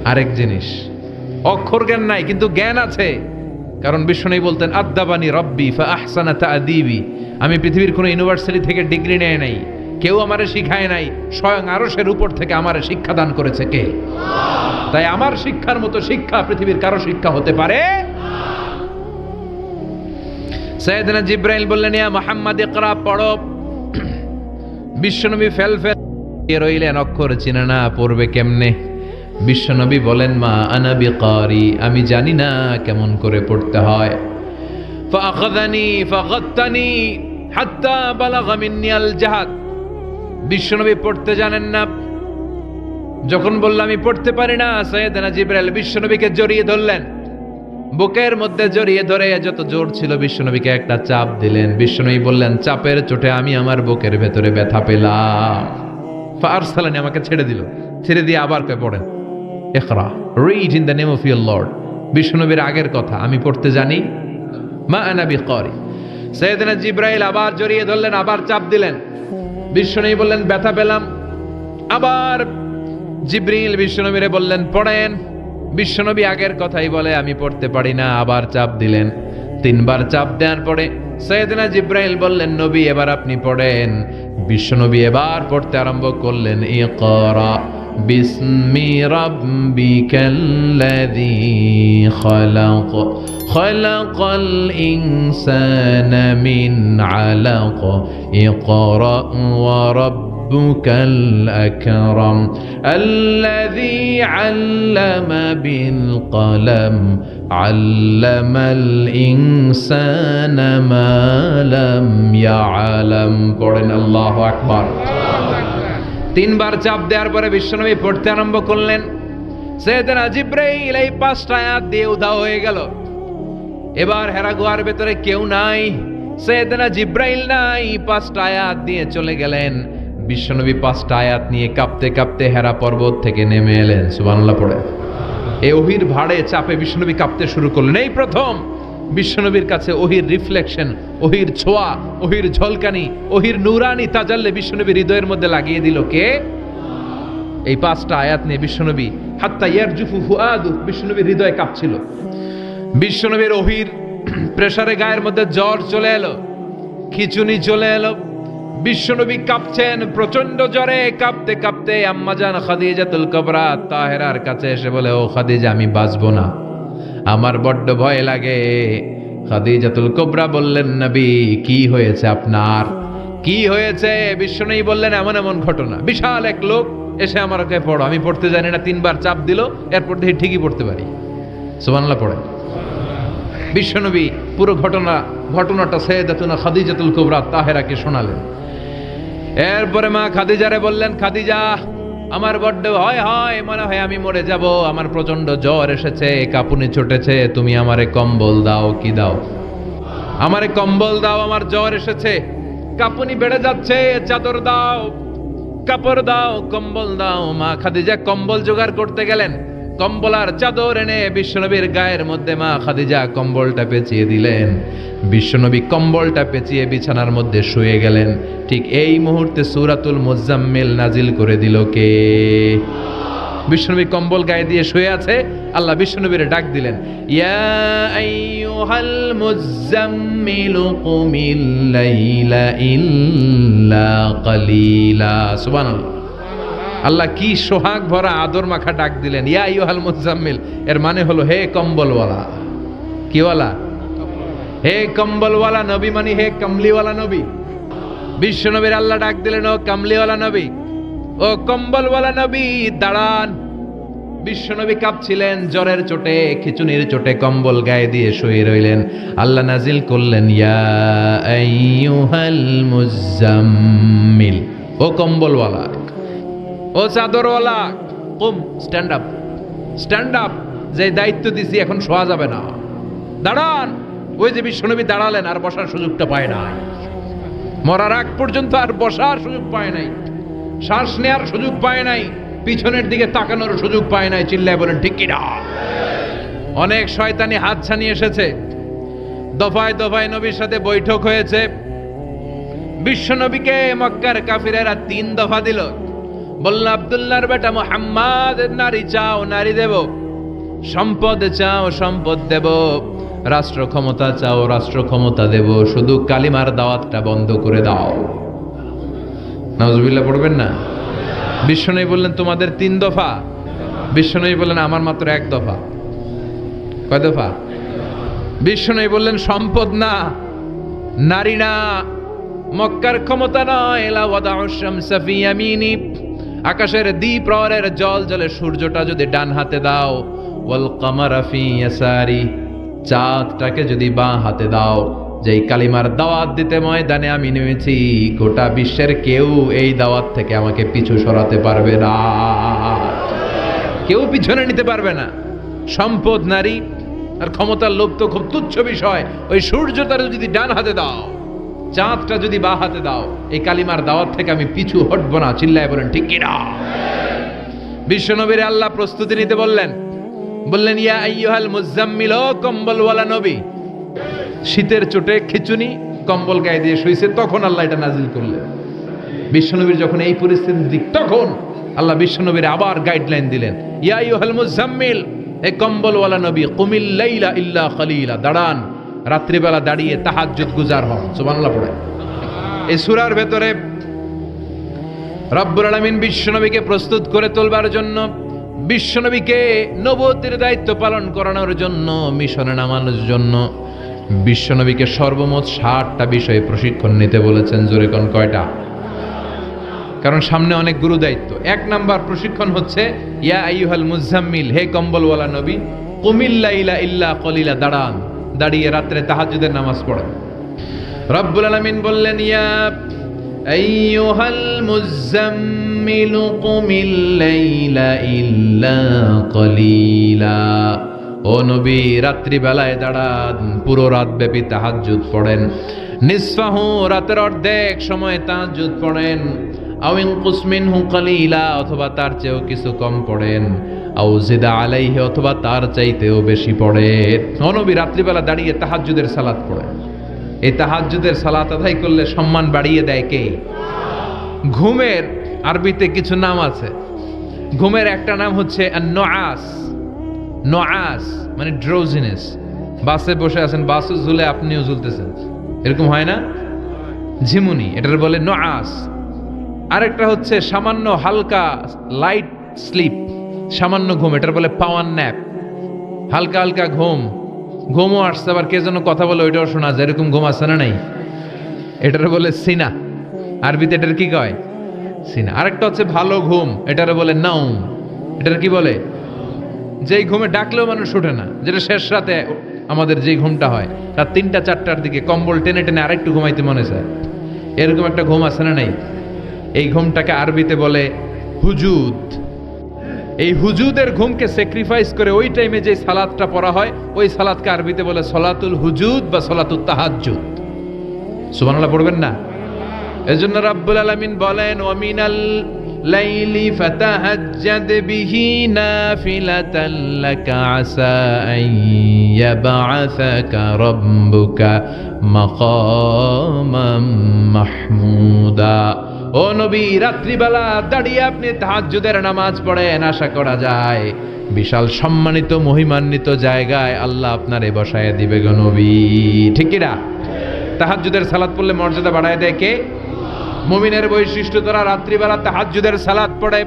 আরেক জিনিস। অক্ষর জ্ঞান নাই কিন্তু জ্ঞান আছে। কারণ বিশ্বনবী বলতেন আদ্দাবানি রব্বি ফা আহসানা তা'দীবি, আমি পৃথিবীর কোনো ইউনিভার্সিটি থেকে ডিগ্রি নেয় নাই, কেউ আমারে শিখায় নাই, স্বয়ং আরশের উপর থেকে আমারে শিক্ষা দান করেছে কে? তাই আমার শিক্ষার মতো শিক্ষা পৃথিবীর কারো শিক্ষা হতে পারে। সাইয়েদনা জিবরাইল বললেন ইয়া মুহাম্মদ ইকরা, পড়ো। বিশ্বনবী ফেল রইলেন, অক্ষর চিনে না, পড়বে কেমনে? বিশ্বনবী বলেন মা আনা বিকারি, আমি জানি না কেমন করে পড়তে হয়। ফাআখাযানি ফাগাত্তানি হাত্তা বালাগা মিন্নি আল জাহাদ। বিশ্বনবী পড়তে জানেন না। যখন বললাম আমি পড়তে পারি না, সাইয়েদনা জিবরাইল বিশ্বনবীকে জড়িয়ে ধরলেন, বুকের মধ্যে জড়িয়ে ধরে যত জোর ছিল বিশ্বনবীকে একটা চাপ দিলেন। বিশ্বনবী বললেন চাপের চোটে আমি আমার বুকের ভেতরে ব্যথা পেলাম। ফারসালানি, আমাকে ছেড়ে দিল। ছেড়ে দিয়ে আবার কে পড়েন ইকরা, read in the name of your lord. বিশ্বনবীর আগের কথা, আমি পড়তে জানি, মা আনা বিকারি। সাইয়েদনা জিবরাইল আবার জড়িয়ে ধরলেন, আবার চাপ দিলেন। বিশ্বনবী বললেন ব্যথা পেলাম। আবার জিবরিল বিশ্বনবীরে বললেন পড়েন। বিশ্বনবী আগের কথাই বলে আমি পড়তে পারি না, আবার চাপ দিলেন। 3 বার চাপ দেওয়ার পরে সাইয়েদনা জিবরাইল বললেন নবী এবার আপনি পড়েন। বিশ্বনবী এবার পড়তে আরম্ভ করলেন, ইকরা বিসমি রাব্বিকাল্লাযী খালাক খালাকাল ইনসানা মিন আলাক ইকরা ওয়া রাব্বুকাল আকরাম আল্লাযী আল্লামা বিল কলম আল্লামাল ইনসানা মা লাম ইয়ালাম। পড়েন আল্লাহু আকবার। তিনবার চাপ দেওয়ার পরে বিশ্বনবী পড়তে আরম্ভ করলেন। সাইয়েদনা জিবরাইল এই 5টা আয়াত দিয়ে উধাও হয়ে গেল। এবার হেরা গুহার ভেতরে কেউ নাই, সাইয়েদনা জিবরাইল নাই, 5টা আয়াত দিয়ে চলে গেলেন। বিশ্বনবী 5টা আয়াত নিয়ে কাঁপতে কাঁপতে হেরা পর্বত থেকে নেমে এলেন। সুবহানাল্লাহ পড়ে। এই ওহির ভাড়ে চাপে বিশ্বনবী কাঁপতে শুরু করলেন। এই প্রথম বিশ্বনবীর কাছে ওহির রিফ্লেকশন, ওহির ছোঁয়া, ওহির ঝলকানি, ওহির নূরানি তাজাল্লি বিশ্বনবীর হৃদয়ের মধ্যে লাগিয়ে দিল কে? এই 5টা আয়াত নিয়ে বিশ্বনবী হাত্তা ইয়ারজুফু ফুআদু, বিশ্বনবীর হৃদয় কাঁপছিল। বিশ্বনবীর ওহির প্রেসারে গায়ের মধ্যে জ্বর চলে এলো, খিচুনি চলে এলো। বিশ্বনবী কাঁপছেন প্রচন্ড জ্বরে। কাঁপতে কাঁপতে আম্মাজান খাদিজাতুল কুবরা তাহেরার কাছে এসে বলে, ও খাদিজা, আমি বাঁচবো না, আমার বড্ড ভয় লাগে। খাদিজাতুল কুবরা বললেন, নবী কি হয়েছে আপনার, কি হয়েছে? বিশ্বনবী বললেন, এমন এমন ঘটনা। বিশাল এক লোক এসে আমার কাছে পড়ো, আমি পড়তে জানি না, 3বার চাপ দিল, এরপর দেখি ঠিকই পড়তে পারি। সুবহানাল্লাহ পড়ে। বিশ্বনবী পুরো ঘটনাটা সাইয়েদাতুনা খাদিজাতুল কুবরা তাহেরাকে শোনালেন। এরপরে মা খাদিজারে বললেন, খাদিজা, আমার বড্ড ভয় হয়, মনে হয় আমি মরে যাব, আমার প্রচন্ড জ্বর এসেছে, কাঁপুনি ছুটেছে, তুমি আমারে কম্বল দাও। কি দাও? আমারে কম্বল দাও, আমার জ্বর এসেছে, কাঁপুনি বেড়ে যাচ্ছে, চাদর দাও, কাপড় দাও, কম্বল দাও। মা খাদিজা কম্বল জোগাড় করতে গেলেন। কম্বল আর চাদর এনে বিশ্বনবীর গায়ের মধ্যে মা খাদিজা কম্বলটা পেঁচিয়ে দিলেন। বিশ্বনবী কম্বলটা পেঁচিয়ে বিছানার মধ্যে শুয়ে গেলেন। ঠিক এই মুহূর্তে সূরাতুল মুজাম্মিল নাজিল করে দিল কে? বিশ্বনবী কম্বল গায়ে দিয়ে শুয়ে আছে, আল্লাহ বিশ্বনবীরে ডাক দিলেন, ইয়া আইয়ুহাল মুজাম্মিলু কুমিল লাইলা ইল্লা কালিলা। সুবহানাল্লাহ। আল্লাহ কি সোহাগ ভরা আদর মাখা ডাক দিলেন, ইয়া আইয়ুহাল মুজাম্মিল। এর মানে হলো, হে কম্বলওয়ালা। কিওয়ালা? হে কম্বলওয়ালা নবী, মানে হে কমলিওয়ালা নবী। বিশ্বনবীর আল্লাহ ডাক দিলেন, ও কমলিওয়ালা নবী, ও কম্বলওয়ালা নবী, দাঁড়ান। বিশ্বনবী কাঁপছিলেন জ্বরের চোটে, খিচুনির চোটে, কম্বল গায়ে দিয়ে শুয়ে রইলেন। আল্লাহ নাজিল করলেন, ইয়া আইয়ুহাল মুজাম্মিল, ও কম্বলওয়ালা, ও চাদরওয়ালা, কুম, স্ট্যান্ড আপ, স্ট্যান্ড আপ। যে দায়িত্ব দিছি এখন শোয়া যাবে না, দাঁড়ান। ওই যে বিশ্বনবী দাঁড়ালেন, আর বসার সুযোগটা পায় নাই। মরার আগ পর্যন্ত আর বসার সুযোগ পায় নাই, শ্বাস নেওয়ার সুযোগ পায় নাই, পিছনের দিকে তাকানোর সুযোগ পায় নাই। চিল্লায় বলেন ঠিক কিনা? অনেক শয়তানি হাত ছানি এসেছে, দফায় দফায় নবীর সাথে বৈঠক হয়েছে। বিশ্বনবীকে মক্কার কাফিরেরা 3 দফা দিল। বলল, আব্দুল্লাহর বেটা মুহাম্মদ, নারী চাও, নারী দেব, সম্পদ চাও, সম্পদ দেব, রাষ্ট্র ক্ষমতা চাও, রাষ্ট্র ক্ষমতা দেব, শুধু কালিমার দাওয়াতটা বন্ধ করে দাও। নাউজুবিল্লাহ পড়বেন না? বিশ্বনবী বললেন, তোমাদের 3 দফা। বিশ্বনবী বললেন, আমার মাত্র 1 দফা। কয় দফা? বিশ্বনবী বললেন, সম্পদ না, নারী না, মক্কার ক্ষমতা নয়, লা ওয়াদাউ শামসা ফি ইয়ামিনি, আকাশের দ্বিপ্রহরের জল জলে সূর্যটা যদি ডান হাতে দাও, ওয়াল কামারা ফি ইয়াসারি, চাঁদটাকে যদি বাঁ হাতে দাও, যেই কালিমার দাওয়াত দিতে ময়দানে আমি নেমেছি, গোটা বিশ্বের কেউ এই দাওয়াত থেকে আমাকে পিছু সরাতে পারবে না, কেউ পিছনে নিতে পারবে না। সম্পদ, নারী আর ক্ষমতার লোভ তো খুব তুচ্ছ বিষয়। ওই সূর্যটা যদি ডান হাতে দাও, চাঁদটা যদি বাঁ হাতে দাও, এই কালিমার দাওয়াত থেকে আমি পিছু হটবো না। চিল্লায় বলেন ঠিক কিনা? বিশ্বনবীর আল্লাহ প্রস্তুতি নিতে বললেন। বললেন, ইয়া আইয়ুহাল মুজাম্মিল, ও কম্বলওয়ালা নবী। শীতের চোটে খিচুনি, কম্বল গায়ে দিয়ে শুইছে, তখন আল্লাহ এটা নাজিল করলেন। বিশ্বনবীর যখন এই পরিস্থিতি, তখন আল্লাহ বিশ্বনবীর আবার গাইডলাইন দিলেন, ইয়া আইয়ুহাল মুজাম্মিল, হে কম্বলওয়ালা নবী, কুমিল লাইলা ইল্লা কালিলা, দাঁড়ান, রাত্রিবেলা দাঁড়িয়ে তাহাজ্জুদ গুজার হন। সুবহানাল্লাহ পড়ে। এই সূরার ভেতরে রব্বুল আলামিন বিশ্বনবীকে প্রস্তুত করে তোলবার জন্য, বিশ্বনবীকে নবুয়তের দায়িত্ব পালন করানোর জন্য, মিশনে নামানোর জন্য বিশ্বনবীকে সর্বমোট 60টা বিষয়ে প্রশিক্ষণ নিতে বলেছেন। জোরে কোন কয়টা? কারণ সামনে অনেক গুরু দায়িত্ব। 1 নাম্বার প্রশিক্ষণ হচ্ছে ইয়া আইয়ুহাল মুজাম্মিল, হে কম্বলওয়ালা নবী, কুমিল লাইলা ইল্লা কলিলা, দাঁড়ান, দাঁড়িয়ে রাত্রে তাহাজ্জুদের নামাজ পড়েন। রব্বুল আলামিন বললেন ইয়া আইয়ুহাল মুজাম্মিল কুমিল লাইলা ইল্লা কলিলা, ও নবী রাত্রি বেলায় দাঁড়ান, পুরো রাত ব্যাপী তাহাজ্জুদ পড়েন। নিসফাহু, রাতের অর্ধেক সময় তাহাজ্জুদ পড়েন। আও ইনকুস মিনহু কালিলা, অথবা তার চেয়েও কিছু কম পড়েন। আও জিদা আলাইহি, অথবা তার চাইতেও বেশি পড়েন। ও নবী রাত্রিবেলা দাঁড়িয়ে তাহাজ্জুদের সালাত পড়েন। এই তাহাজ্জুদের সালাত আদায় করলে সম্মান বাড়িয়ে দেয় কে? ঘুমের আরবিতে কিছু নাম আছে। ঘুমের একটা নাম হচ্ছে আন-নুআস। নুআস মানে ড্রোজিনেস। বাসে বসে আছেন, বাসও ঝুলে আপনিও ঝুলতেছেন, এরকম হয় না? ঝিমুনি, এটার বলে নুআস। আরেকটা হচ্ছে সামান্য হালকা লাইট স্লিপ, সামান্য ঘুম, এটার বলে পাওয়ার ন্যাপ। হালকা হালকা ঘুম, ঘুমও আসছে, আবার কে যেন কথা বলে ওইটাও শোনা যায়, এরকম ঘুম আসছে না নাই? এটার বলে সিনা। আরবিতে এটার কি কয়? সিনা। আরেকটা হচ্ছে ভালো ঘুম, এটার বলে নাউম। এটার কি বলে? যেই ঘুমে ডাকলেও মানুষ ওঠে না, যেটা শেষ রাতে আমাদের যেই ঘুমটা হয়, রাত 3টা-4টার দিকে কম্বল টেনে টেনে আরেকটু ঘুমাইতে মনে চায়, এরকম একটা ঘুম আছে না নাই? এই ঘুমটাকে আরবিতে বলে হুজুদ। এই হুজুদের ঘুমকে স্যাক্রিফাইস করে ওই টাইমে যে সালাতটা পড়া হয়, ওই সালাতকে আরবিতে বলে সলাতুল হুজুদ বা সলাতুত তাহাজ্জুদ। সুবহানাল্লাহ পড়বেন না? এজন্য রাব্বুল আলামিন বলেন ওয়ামিনাল লাইলি ফাতাহাজ্জাদ বিহি নাফিলাতাল লাকা আসা আন ইয়াবআসাকা রাব্বুকা মাকামাম মাহমুদা। ও নবী রাত্রিবেলা দাঁড়িয়ে আপনি তাহাজ্জুদের নামাজ পড়েন, আশা করা যায় বিশাল সম্মানিত মহিমান্বিত জায়গায় আল্লাহ আপনারে বসায় দিবে গো নবী। ঠিক কি না? তাহাজ্জুদের সালাত পড়লে মর্যাদা বাড়ায় দেয় কে? মুমিনের বৈশিষ্ট্য, তারা রাত্রিবেলা তাহাজ্জুদের সালাত পড়ে।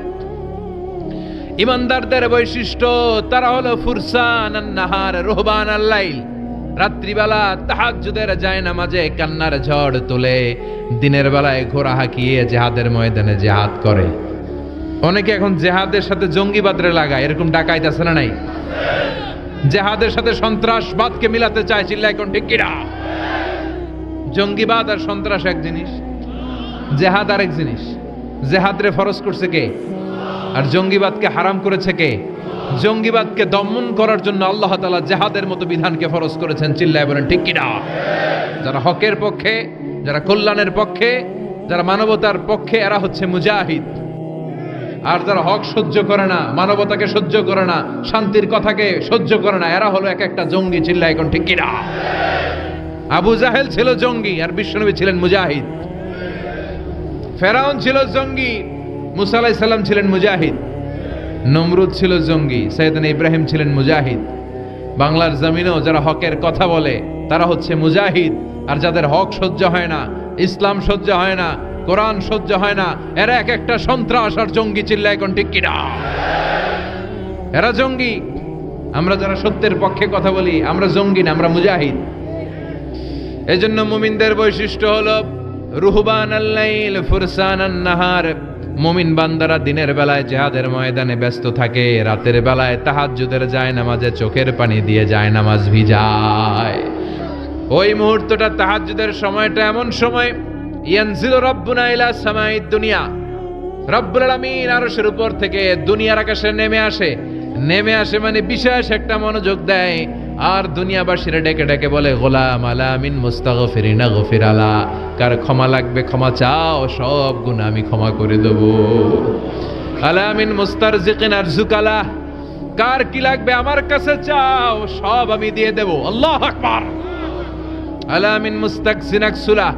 ইমানদারদের বৈশিষ্ট্য, তারা হলো ফুরসান আন-নাহার রুহবান আল-লাইল। রাত্রিবেলা তাহাজ্জুদের জায়নামাজে কান্নার ঝড় তোলে, দিনের বেলায় ঘোড়া হাঁকিয়ে জিহাদের ময়দানে জিহাদ করে। অনেকে এখন জিহাদের সাথে জঙ্গিবাদরে লাগায়, এরকম ডাকাইত আছে না নাই? জিহাদের সাথে সন্ত্রাসবাদকে মিলাতে চায়, চিল্লায় কোন ঠিক কিনা? জঙ্গিবাদ আর সন্ত্রাস এক জিনিস, জেহাদ আরেক জিনিস। জেহাদরে ফরজ করছে কে? আর জঙ্গিবাদকে হারাম করেছে কে? জঙ্গিবাদকে দমন করার জন্য আল্লাহ তাআলা জেহাদের মতো বিধানকে ফরজ করেছেন। চিল্লায় বলেন ঠিক কিনা? যারা হকের পক্ষে, যারা কল্যাণের পক্ষে, যারা মানবতার পক্ষে, এরা হচ্ছে মুজাহিদ। আর যারা হক সহ্য করে না, মানবতাকে সহ্য করে না, শান্তির কথাকে সহ্য করে না, এরা হলো এক একটা জঙ্গি। চিল্লায় এখন ঠিক কিনা? আবু জাহেল ছিল জঙ্গি আর বিশ্বনবী ছিলেন মুজাহিদ। ফেরাউন ছিল জঙ্গি, মুসা আলাইহিস সালাম ছিলেন মুজাহিদ। নমরুদ ছিল জঙ্গি, সাইয়েদনা ইব্রাহিম ছিলেন মুজাহিদ। বাংলার জমিনেও যারা হকের কথা বলে তারা হচ্ছে মুজাহিদ। আর যাদের হক সহ্য হয় না, ইসলাম সহ্য হয় না, কোরআন সহ্য হয় না, এরা এক একটা সন্ত্রাস আর জঙ্গি। চিল্লায় এখন ঠিক কিনা? এরা জঙ্গি। আমরা যারা সত্যের পক্ষে কথা বলি, আমরা জঙ্গি না, আমরা মুজাহিদ। এজন্য মুমিনদের বৈশিষ্ট্য হলো রুহবান আল-লাইল ফুরসান আন-নাহার। মুমিন বান্দারা দিনের বেলায় জিহাদের ময়দানে ব্যস্ত থাকে, রাতের বেলায় তাহাজ্জুদের জায়নামাজে চোখের পানি দিয়ে জায়নামাজ ভিজায়। ওই মুহূর্তটা তাহাজ্জুদের সময়টা এমন সময়, ইয়ানজিলু রাব্বুনা ইলা সামাইদ দুনিয়া, রব্বুল আলামিন আরশের উপর থেকে দুনিয়ার আকাশে নেমে আসে। নেমে আসে মানে বিশেষ একটা মনোযোগ দেয়, আর দুনিয়াবাসীরা ডেকে ডেকে বলে গোলাম আলা মিন মুস্তাগফিরিনা গফির আলা, কার ক্ষমা লাগবে ক্ষমা চাও, সব গুনাহ আমি ক্ষমা করে দেব। আলা মিন মুস্তারজিকিন আরজুকালা, কার কি লাগবে আমার কাছে চাও, সব আমি দিয়ে দেব। আল্লাহু আকবার। আলা মিন মুস্তাকসিন আকসুলা,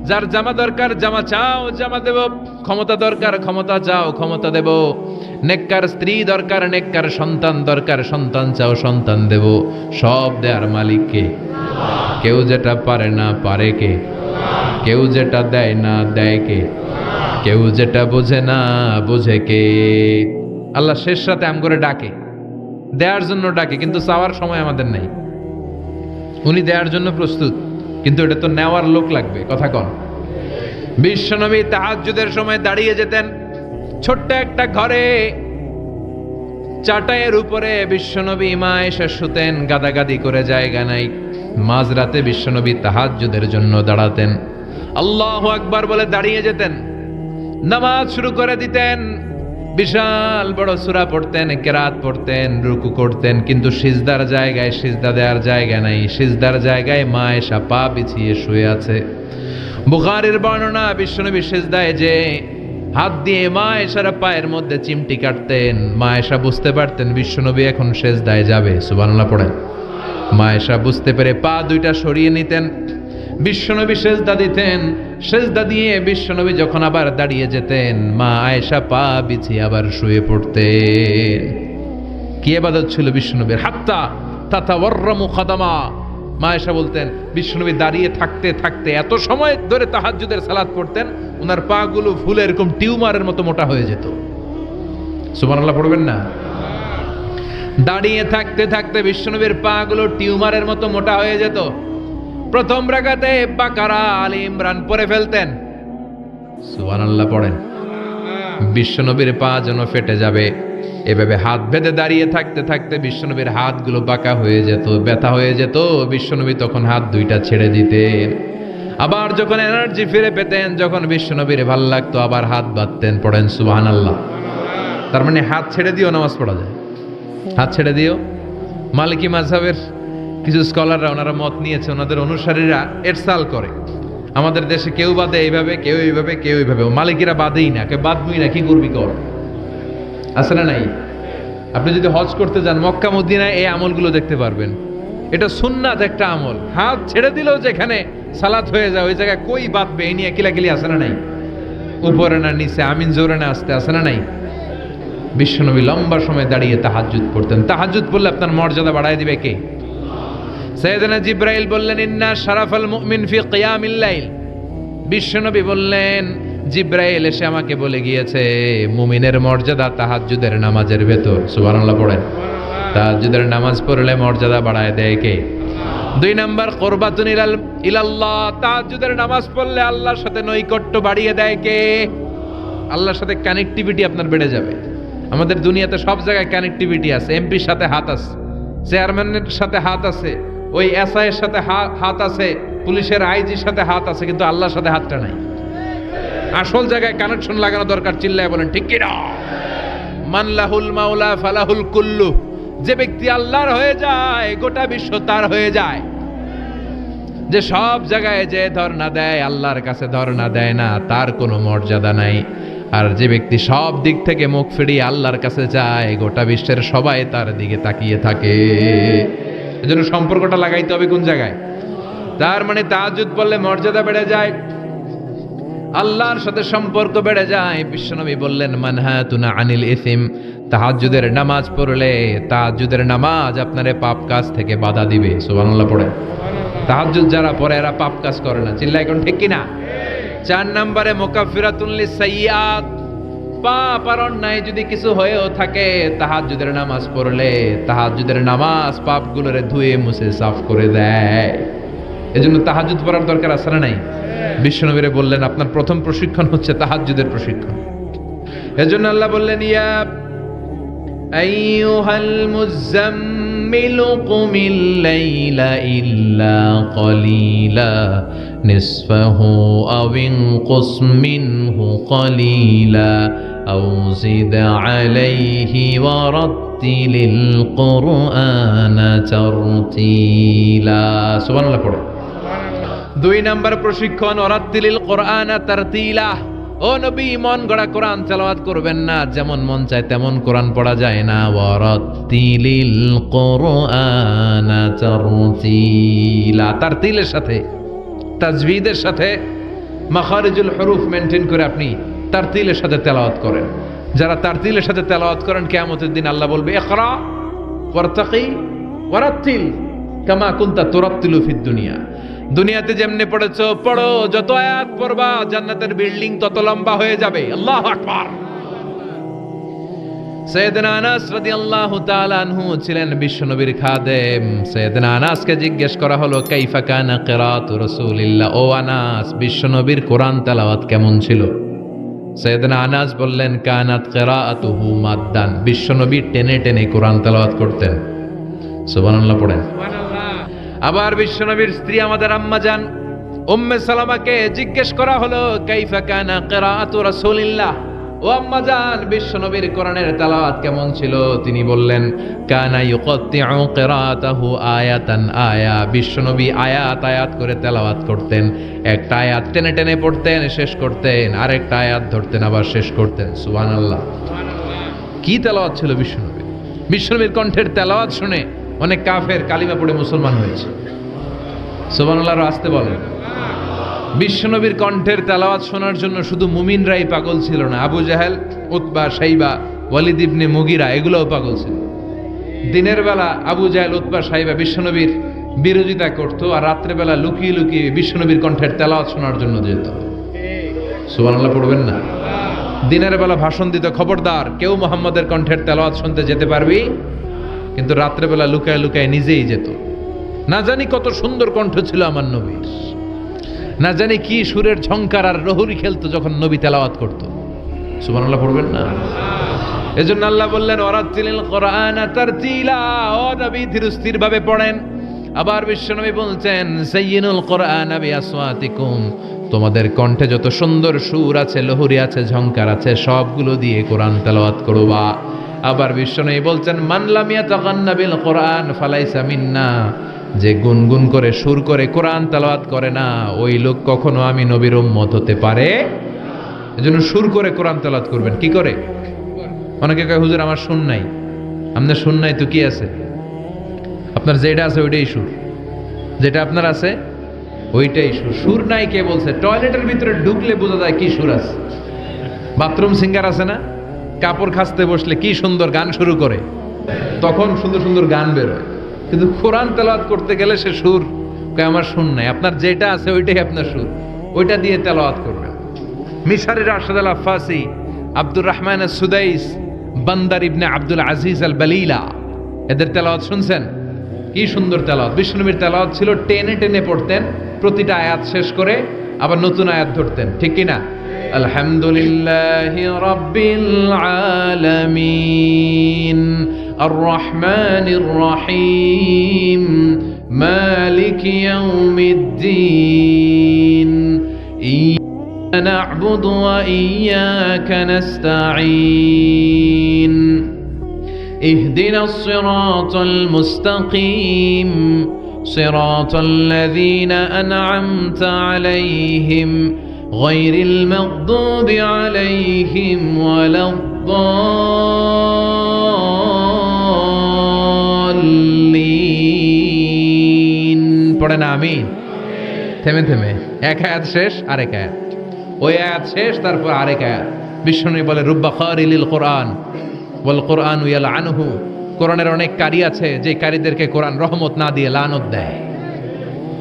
যার জামা দরকার জামা চাও, জামা দেব। ক্ষমতা দরকার ক্ষমতা চাও, ক্ষমতা দেব। নেককার স্ত্রী দরকার, নেককার সন্তান দরকার, সন্তান চাও, সন্তান দেব। সব দেয়ার মালিক কে? কেউ যেটা পারে না পারে কে? কেউ যেটা দেয় না দেয় কে? কেউ যেটা বোঝে না বোঝে কে? আল্লাহ শেষ রাতে আম করে ডাকে, দেওয়ার জন্য ডাকে, কিন্তু চাওয়ার সময় আমাদের নাই। উনি দেওয়ার জন্য প্রস্তুত, কিন্তু এটা তো নেওয়ার লোক লাগবে। কথা কন। বিশ্বনবী তাহাজ্জুদের সময় দাঁড়িয়ে যেতেন ছোট্ট একটা ঘরে, চাটাইয়ের উপরে বিশ্বনবী মা এসে শুতেন, গাদাগাদি করে জায়গা নাই। মাঝরাতে বিশ্বনবী তাহাজ্জুদের জন্য দাঁড়াতেন, আল্লাহু আকবার বলে দাঁড়িয়ে যেতেন, নামাজ শুরু করে দিতেন। বিশাল বড় সূরা পড়তেন, কেরাত পড়তেন, রুকু করতেন, কিন্তু সিজদার জায়গায় সিজদা দেওয়ার জায়গা নাই। সিজদার জায়গায় মা এসা পা বিছিয়ে শুয়ে আছে। বুখারীর বর্ণনা, বিশ্বনবী সিজদায় যে হাত দিয়ে মা এসার পায়ের মধ্যে চিমটি কাটতেন, মা এসা বুঝতে পারতেন বিশ্বনবী এখন সিজদায় যাবে। সুবহানাল্লাহ পড়েন। মা এসা বুঝতে পেরে পা দুইটা সরিয়ে নিতেন, বিশ্বনবী সেজদা দিতেন। সেজদা দিয়ে বিশ্বনবী যখন আবার দাঁড়িয়ে যেতেন, মা আয়েশা পা বিছিয়ে আবার শুয়ে পড়তেন। কি ইবাদত ছিল বিশ্বনবীর! হাত্তা তাতাওয়াররামু খাদামা। মা আয়েশা বলতেন বিশ্বনবী দাঁড়িয়ে থাকতে থাকতে এত সময় ধরে তাহাজ্জুদের সালাত পড়তেন, ওনার পা গুলো ফুলে এরকম টিউমারের মতো মোটা হয়ে যেত। সুবহানাল্লাহ পড়বেন না? দাঁড়িয়ে থাকতে থাকতে বিশ্বনবীর পা গুলো টিউমারের মতো মোটা হয়ে যেত। প্রথম রাকাতে বাকারা, আলী ইমরান পড়ে ফেলতেন। সুবহানাল্লাহ পড়েন। বিশ্বনবীর পা যেন ফেটে যাবে, এভাবে হাত বেঁধে দাঁড়িয়ে থাকতে থাকতে বিশ্বনবীর হাতগুলো বাঁকা হয়ে যেত, ব্যথা হয়ে যেত। বিশ্বনবী তখন হাত দুইটা ছেড়ে দিতেন। আবার যখন এনার্জি ফিরে পেতেন, যখন বিশ্বনবীর ভাল লাগতো, আবার হাত বাঁধতেন। পড়েন সুবহানাল্লাহ। তার মানে হাত ছেড়ে দিও নামাজ পড়া যায়, হাত ছেড়ে দিও। মালিকি মাযহাবের কিছু স্কলাররা ওনারা মত নিয়েছে, ওনাদের অনুসারীরা এরসাল করে। আমাদের দেশে কেউ বাদে এইভাবে, কেউ এইভাবে, কেউ এইভাবে। মালিকিরা বাদেই না, কেউ বাদবি না, কি করবি কর। আছে না নাই? আপনি যদি হজ করতে যান মক্কা মদিনায়, এই আমলগুলো দেখতে পারবেন। এটা সুন্নাত একটা আমল। হাত ছেড়ে দিলেও যেখানে সালাত হয়ে যায় ওই জায়গায় কই বাঁধবে, এই নিয়ে কিলাকিলি আছে না নাই? উপরে না নিচে, আমিন জোরে না আসতে, আছে না নাই? বিশ্বনবী লম্বা সময় দাঁড়িয়ে তাহাজ্জুদ পড়তেন। তাহাজ্জুদ পড়লে আপনার মর্যাদা বাড়ায় দিবে কে? সাইয়েদনা জিবরাইল বললেন, ইন্না শারাফাল মুমিন ফি কিয়ামিল লাইল। বিশ্বনবী বললেন, জিবরাইল এসে আমাকে বলে গিয়েছে মুমিনের মর্যাদা তাহাজ্জুদের নামাজের ভেতর। সুবহানাল্লাহ পড়েন। তাহাজ্জুদের নামাজ পড়লে মর্যাদা বাড়ায় দেয় কে? 2 নাম্বার, কুরবাতুন ইলাল্লাহ। তাহাজ্জুদের নামাজ পড়লে আল্লাহর সাথে নৈকট্য বাড়িয়ে দেয় কে? আল্লাহর সাথে কানেক্টিভিটি আপনার বেড়ে যাবে। আমাদের দুনিয়াতে সব জায়গায় কানেক্টিভিটি আছে। এমপির সাথে হাত আছে, চেয়ারম্যানের সাথে হাত আছে, ওই এসআই এর সাথে হাত আছে, পুলিশের আইজির সাথে হাত আছে, কিন্তু আল্লাহর সাথে হাতটা নাই। আসল জায়গায় কানেকশন লাগানো দরকার। চিল্লায় বলেন ঠিক কি না? মান লাহুল মাওলা ফালাহুল কুল্লু। যে ব্যক্তি আল্লাহর হয়ে যায় গোটা বিশ্ব তার হয়ে যায়। যে সব জায়গায় যে ধর্ণা দেয় আল্লাহর কাছে ধর্ণা দেয় না, তার কোনো মর্যাদা নাই। আর যে ব্যক্তি সব দিক থেকে মুখ ফিরিয়ে আল্লাহর কাছে যায়, গোটা বিশ্বের সবাই তার দিকে তাকিয়ে থাকে। এজন্য সম্পর্কটা লাগাইতে হবে কোন জায়গায়? তার মানে তাহাজ্জুদ পড়লে মর্যাদা বেড়ে যায়, আল্লাহর সাথে সম্পর্ক বেড়ে যায়। বিশ্বনবী বললেন, মানহাতুনা আনিল ইসিম। তাহাজ্জুদের নামাজ পড়লে, তাহাজ্জুদের নামাজ আপনারে পাপ কাজ থেকে বাধা দিবে। সুবহানাল্লাহ পড়ে। তাহাজ্জুদ যারা পড়ে এরা পাপ কাজ করে না। চিল্লায় কোন ঠিক কিনা? 4 নম্বরে মুকাফফিরাতুন লিসাইয়্যাত। পাপ আর অন্যায় যদি কিছু হয়েও থাকে, তাহাজ্জুদের নামাজ পড়লে তাহাজ্জুদের নামাজ পাপগুলোরে ধুয়ে মুছে সাফ করে দেয়। এজন্য তাহাজ্জুদ পড়ার দরকার আছে না নাই? বিশ্বনবীরে বললেন আপনার প্রথম প্রশিক্ষণ হচ্ছে তাহাজ্জুদের প্রশিক্ষণ। এজন্য আল্লাহ বললেন, ইয়া আইয়ুহাল মুযাম্মিলু কুমিল লাইলা ইল্লা কলিলা নিসফাহু আও ইনকুস মিনহু কলিলা আও জিদ আলাইহি ওয়া রাত্তিলিল কুরআনা তারতিলা। সুবহানাল্লাহ পড়ো। 2 নাম্বার প্রশিক্ষণ, ওয়ারাত্তিলিল কুরআনা তারতিলা। ও নবী, মন গড়া কোরআন তেলাওয়াত করবেন না। যেমন মন চায় তেমন কোরআন পড়া যায় না। ওয়ারাত্তিলিল কুরআনা তারতিলা। তারতিলের সাথে, তাজবিদের সাথে, মাখারিজুল হুরুফ মেইনটেইন করে আপনি তারতিলের সাথে তেলাওয়াত করেন। যারা তারতিলের সাথে তেলাওয়াত করেন, কিয়ামতের দিন আল্লাহ বলবে, ইকরা ওয়ারতাকি ওয়ারাত্তিল কামা কুনতা তুরাত্তিলু ফিদ দুনিয়া। দুনিয়াতে যেমনে পড়েছো পড়ো, যত আয়াত পড়বা জান্নাতের বিল্ডিং তত লম্বা হয়ে যাবে। আল্লাহু আকবার। সাইয়েদনা আনাস রাদিয়াল্লাহু তাআলা আনহু ছিলেন বিশ্বনবীর খাদেম। সাইয়েদনা আনাসকে জিজ্ঞেস করা হলো, কাইফা কানা কিরাআতু রাসূলিল্লাহ, ও আনাস বিশ্বনবীর কোরআন তেলাওয়াত কেমন ছিল? সাইয়েদনা আনাস বললেন, কানাত কিরাআতুহু মাদ্দান, বিশ্বনবী টেনে টেনে কোরআন তেলাওয়াত করতেন। সুবহানাল্লাহ পড়েন। আবার বিশ্বনবীর স্ত্রী আমাদের আম্মা জান উম্মে সালামাকে জিজ্ঞেস করা হলো, কাইফা কানা কিরাআতু রাসূলিল্লাহ, ও আম্মা জান বিশ্বনবীর কোরআনের তেলাওয়াত কেমন ছিল? তিনি বললেন, কানা ইউকাত্তিউ কিরাআতাহু আয়াতান আয়া, বিশ্বনবী আয়াত আয়াত করে তেলাওয়াত করতেন। একটা আয়াত টেনে টেনে পড়তেন, শেষ করতেন, আরেকটা আয়াত ধরতেন, আবার শেষ করতেন। সুবহানাল্লাহ। কি তেলাওয়াত ছিল বিশ্বনবীর! বিশ্বনবীর কণ্ঠের তেলাওয়াত শুনে অনেক কাফের কালিমা পড়ে মুসলমান হয়েছে। সুবহানাল্লাহ আসতে বলেন। বিশ্বনবীর কণ্ঠের তেলাওয়াত শোনার জন্য শুধু মুমিনরাই পাগল ছিল না, আবু জাহেল, উতবা, শাইবা, ওয়ালিদ ইবনে মুগিরা এগুলোও পাগল ছিল। দিনের বেলা আবু জাহেল, উতবা, শাইবা বিশ্বনবীর বিরোধিতা করত, আর রাত্রে বেলা লুকিয়ে লুকিয়ে বিশ্বনবীর কণ্ঠের তেলাওয়াত শোনার জন্য যেত। সুবহানাল্লাহ পড়বেন না? দিনের বেলা ভাষণ দিত, খবরদার কেউ মুহাম্মদের কণ্ঠের তেলাওয়াত শুনতে যেতে পারবি, কিন্তু রাত্রে বেলা লুকায় লুকায় নিজেই যেত। না জানি কত সুন্দর কণ্ঠ ছিল আমার নবীর, না জানি কি সুরের ঝংকার আর রহুরি খেলতো যখন নবী তেলাওয়াত করত। সুবহানাল্লাহ পড়বেন না? এজন্য আল্লাহ বললেন, ওয়ারাতিলিল কোরআনা তারতিলা, ও নবী ধীরস্থির ভাবে পড়েন। আবার বিশ্বনবী বলছেন, সাইয়িনুল কোরআনা বিআসওয়াতিকুম, তোমাদের কণ্ঠে যত সুন্দর সুর আছে, লহুরি আছে, ঝংকার আছে, সবগুলো দিয়ে কোরআন তেলাওয়াত করবা। আবার বিশ্বনবী বলছেন, মান লাম ইয়াতাগান্না বিল কোরআন ফালাইসা মিন্না, যে গুনগুন করে সুর করে কোরআন তেলাওয়াত করে না, ওই লোক কখনো আমি নবীর উম্মত হতে পারে। এজন্য সুর করে কোরআন তেলাওয়াত করবেন। কি করে? অনেকে কয়, হুজুর আমার সুর নাই। আপনার সুর নাই তো কি আছে? আপনার যেটা আছে ওইটাই সুর, যেটা আপনার আছে ওইটাই সুর। সুর নাই কে বলছে? টয়লেটের ভিতরে ঢুকলে বোঝা যায় কি সুর আছে। বাথরুম সিঙ্গার আছে না, কাপড় খাসতে বসলে কি সুন্দর গান শুরু করে, তখন সুন্দর সুন্দর গান বেরোয়। কিন্তু কোরআন তেলাওয়াত করতে গেলে সে সুর কয় আমার সুর নাই। আপনার যেটা আছে ওইটাই আপনার সুর, ওইটা দিয়ে তেলাওয়াত করবেন। মিশরের রাশেদ আল আফাসি, আব্দুর রহমান সুদাইস, বান্দার ইবনে আব্দুল আজিজ আল বালিলা, এদের তেলাওয়াত শুনছেন? কি সুন্দর তেলাওয়াত! বিশ্বনবীর তেলাওয়াত ছিল টেনে টেনে পড়তেন, প্রতিটা আয়াত শেষ করে আবার নতুন আয়াত ধরতেন। ঠিক কি না? আলহামদুলিল্লাহি রাব্বিল আলামিন আর রহমানির রহিম মালিকি ইয়াউমিদ্দিন ইয়্যাকা না'বুদু ওয়া ইয়্যাকা নাস্তাঈন ইহদিনাস সিরাতাল মুস্তাকিম সিরাতাল লাযীনা আন'আমতা আলাইহিম গায়রিল মাগদুবি আলাইহিম ওয়ালাদ-দাল্লিন। পড়ে না আমিন? থেমে থেমে এক আয়াত শেষ, আরেক আয়াত, ওই আয়াত শেষ, তারপর আরেক আয়াত। বিশ্বনবী বলে, রুব্বা কারিলিল কোরআন ওয়াল কোরআনু ইয়ালআনুহু, কোরআনের অনেক কারি আছে যে কারীদেরকে কোরআন রহমত না দিয়ে লানত দেয়।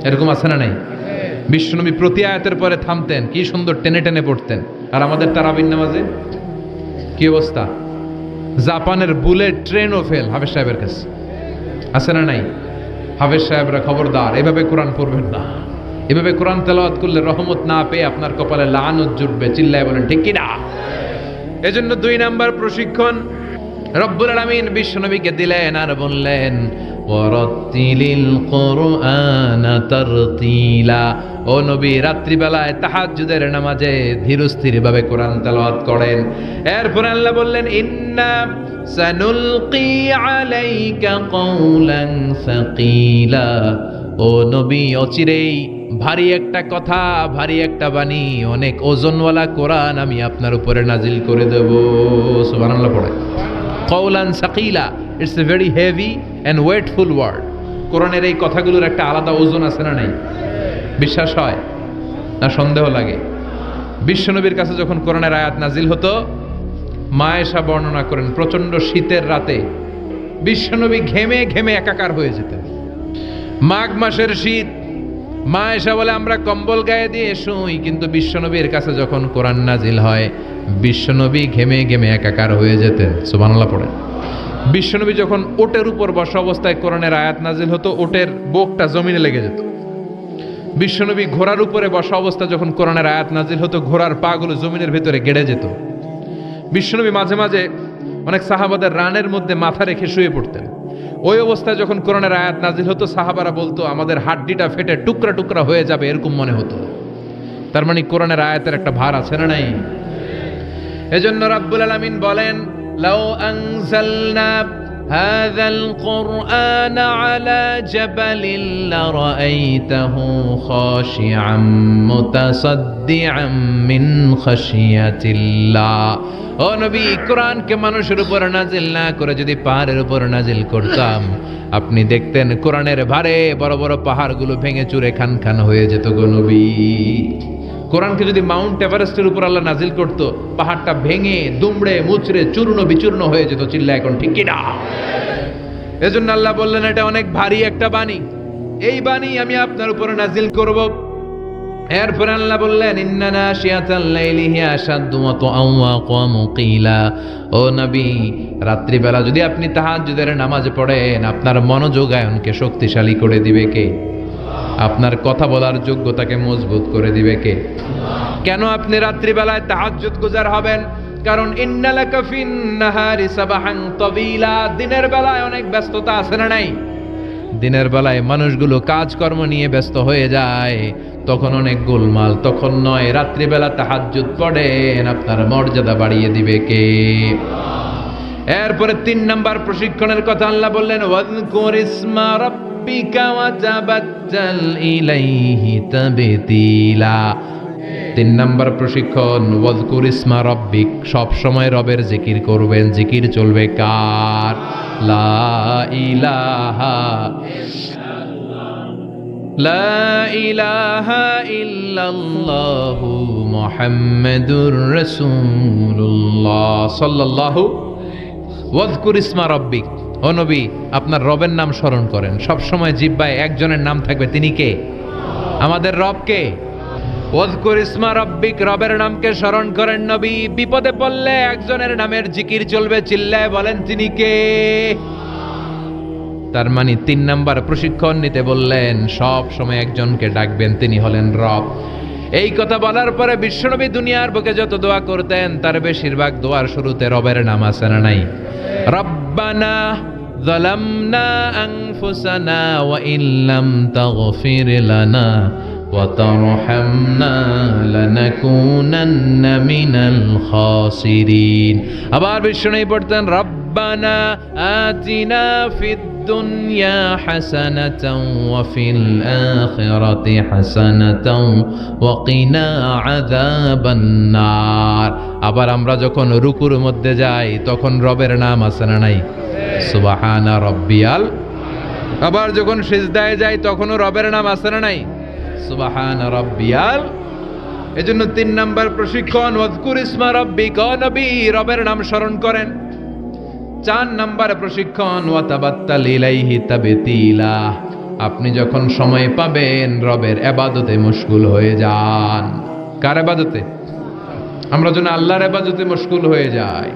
এরকম আছে না নাই? বিশ্বনবী প্রতি আয়াতের পরে থামতেন, কি সুন্দর টেনে টেনে পড়তেন। আর আমাদের তারাবির নামাজে কি অবস্থা? জাপানের বুলেট ট্রেনও ফেল হাফেজ সাহেবের কাছে। আছে না নাই? হাফেজ সাহেবরা খবরদার, এভাবে কোরআন পড়বেন না। এভাবে কোরআন তেলাওয়াত করলে রহমত না পেয়ে আপনার কপালে লানত জুটবে। চিল্লায় বলেন ঠিক কি না? এজন্য 2 নাম্বার প্রশিক্ষণ রব্বুল আলামিন বিশ্বনবীকে দিলেন, আর বললেন, ওয়ারাতিলিল কোরআনা তারতিলা, ও নবী রাত্রিবেলায় তাহাজ্জুদের নামাজে ধীরস্থির ভাবে কোরআন তেলাওয়াত করেন। এরপর আল্লাহ বললেন, ইন্না সানুলকি আলাইকা কওলান সাকিলা, ও নবী অচিরেই ভারী একটা কথা, ভারী একটা বাণী, অনেক ওজনওয়ালা কোরআন আমি আপনার উপরে নাজিল করে দেব। সুবহানাল্লাহ পড়ে। কওলান সাকিলা, it's a very heavy and weightful word. কোরআনের এই কথাগুলোর একটা আলাদা ওজন আছে না নাই? বিশ্বাস হয় না সন্দেহ লাগে? বিশ্বনবীর কাছে যখন কোরআনের আয়াত নাজিল হতো, মা আয়েশা বর্ণনা করেন, প্রচন্ড শীতের রাতে বিশ্বনবী ঘেমে ঘেমে একাকার হয়ে যেতেন। মাঘ মাসের শীত, মা এসে বলে আমরা কম্বল গায়ে দিয়ে শুই, কিন্তু বিশ্বনবীর কাছে যখন কোরআন নাজিল হয় বিশ্বনবী ঘেমে ঘেমে একাকার হয়ে যেতেন। সুবহানাল্লাহ পড়ে। বিশ্বনবী যখন ওটের উপর বসা অবস্থায় কোরআনের আয়াত নাজিল হতো, ওটের বুকটা জমিনে লেগে যেত। বিশ্বনবী ঘোড়ার উপরে বসা অবস্থা যখন কোরআনের আয়াত নাজিল হতো, ঘোড়ার পাগুলো জমিনের ভিতরে গেড়ে যেত। বিশ্বনবী মাঝে মাঝে অনেক সাহাবাদের রানের মধ্যে মাথা রেখে শুয়ে পড়তেন। ওই অবস্থায় যখন কোরআনের আয়াত নাজিল হতো, সাহাবারা বলতো আমাদের হাড্ডিটা ফেটে টুকরা টুকরা হয়ে যাবে, এরকম মনে হতো। তার মানে কোরআনের আয়াতের একটা ভার আছে না নাই? এজন্য রাব্বুল আলামিন বলেন, লাউ আনজালনা হাযাল কুরআন আলা জাবালিন লারাআইতাহু খাশিআম মুতাসাদ্দিআম মিন খাশিয়াতিল্লাহ। ও নবী, কোরআনকে মানুষের উপর নাজিল না করে যদি পাহাড়ের উপর নাজিল করতাম, আপনি দেখতেন কোরআনের ভারে বড় বড় পাহাড়গুলো ভেঙে চুরে খান খান হয়ে যেত গো নবী। কোরআনকে যদি মাউন্ট এভারেস্টের উপর আল্লাহ নাজিল করতো, পাহাড়টা ভেঙে দুমড়ে মুচড়ে চূর্ণ বিচূর্ণ হয়ে যেত। চিল্লা এখন ঠিক কি না? এজন্য আল্লাহ বললেন এটা অনেক ভারী একটা বাণী, এই বাণী আমি আপনার উপর নাজিল করব। এরপর আল্লাহ বললেন, ইন্না নাশিয়াতাল লাইলি হিয়া আশাদ্দু ওয়াতআন ওয়া আকওয়ামু কিলা। ও নবী, রাত্রিবেলা যদি আপনি তাহাজ্জুদের নামাজ পড়েন, আপনার মনোযোগায়নকে শক্তিশালী করে দিবে কে? আপনার কথা বলার যোগ্যতাকে মজবুত করে দিবে কে? কেন আপনি রাত্রিবেলায় তাহাজ্জুদ গুজার হবেন? কারণ ইন্নালাকা ফিন নাহারি সাবাহান তাবিলা, দিনের বেলায় অনেক ব্যস্ততা আছে না নাই? দিনের বেলায় মানুষগুলো কাজকর্ম নিয়ে ব্যস্ত হয়ে যায়, তখন অনেক গোলমাল। তখন নয়, রাত্রিবেলা তাহাজ্জুদ পড়েন, আপনার মর্যাদা বাড়িয়ে দিবে কে? এরপরে 3 নাম্বার প্রশিক্ষণের কথা আল্লাহ বললেন, ওয়াযকুর ইসমা রাব্বিকা ওয়াতাবাত্তাল ইলাইহি তাবতীলা। 3 নাম্বার প্রশিক্ষণ, ওয়াযকুর ইসমা রাব্বিক, সব সময় রবের জিকির করবেন। জিকির চলবে কার? লা ইলাহা লা ইলাহা ইল্লাল্লাহু মুহাম্মাদুর রাসূলুল্লাহ সাল্লাল্লাহু। ওয়াযকুর ইসমা রাব্বিক, ও নবী আপনার রবের নাম স্মরণ করেন। সব সময় জিহ্বায় একজনের নাম থাকবে, তিনি কে? আমাদের রব কে? ওয়াযকুর ইসমা রাব্বিক, রবের নামকে স্মরণ করেন নবী। বিপদে পড়লে একজনের নামের জিকির চলবে, চিল্লায় বলেন তিনি কে? তার মানে 3 নাম্বার প্রশিক্ষণ নিতে বললেন, সব সময় একজনকে ডাকবেন, তিনি হলেন রব। এই কথা বলার পরে বিশ্বনবী দুনিয়ার বুকে যত দোয়া করতেন, তার বেশিরভাগ দোয়ার শুরুতে রবের নাম আছে না নাই? রব্বানা যালামনা আনফুসানা ওয়া ইল্লাম তাগফির লানা ওয়া তারহামনা লানাকুনান্না মিনাল খাসিরিন। আবার বিশ্বনবী পড়তেন, রব্বানা আতিনা ফিদ দুনিয়া হাসানাতাও ওয়া ফিল আখিরাতি হাসানাতাও ওয়া কিনা আযাবান নার। আবার আমরা যখন রুকুর মধ্যে যাই, তখন রবের নাম আছে না নাই? সুবহানা রাব্বিয়াল। আবার যখন সিজদায় যাই, তখনও রবের নাম আছে না নাই? সুবহানা রাব্বিয়াল। এজন্য 3 নাম্বার প্রশিক্ষণ, ওয়াযকুর ইসমা রাব্বিকা, নবী রবের নাম স্মরণ করেন। 4 নাম্বার প্রশিক্ষণ, ওয়াতাবাত্তাল ইলাইহি তাবতীলা, আপনি যখন সময় পাবেন রবের ইবাদতে মশগুল হয়ে যান। কার ইবাদতে? আমরা যেন আল্লাহর ইবাদতে মশগুল হয়ে যাই।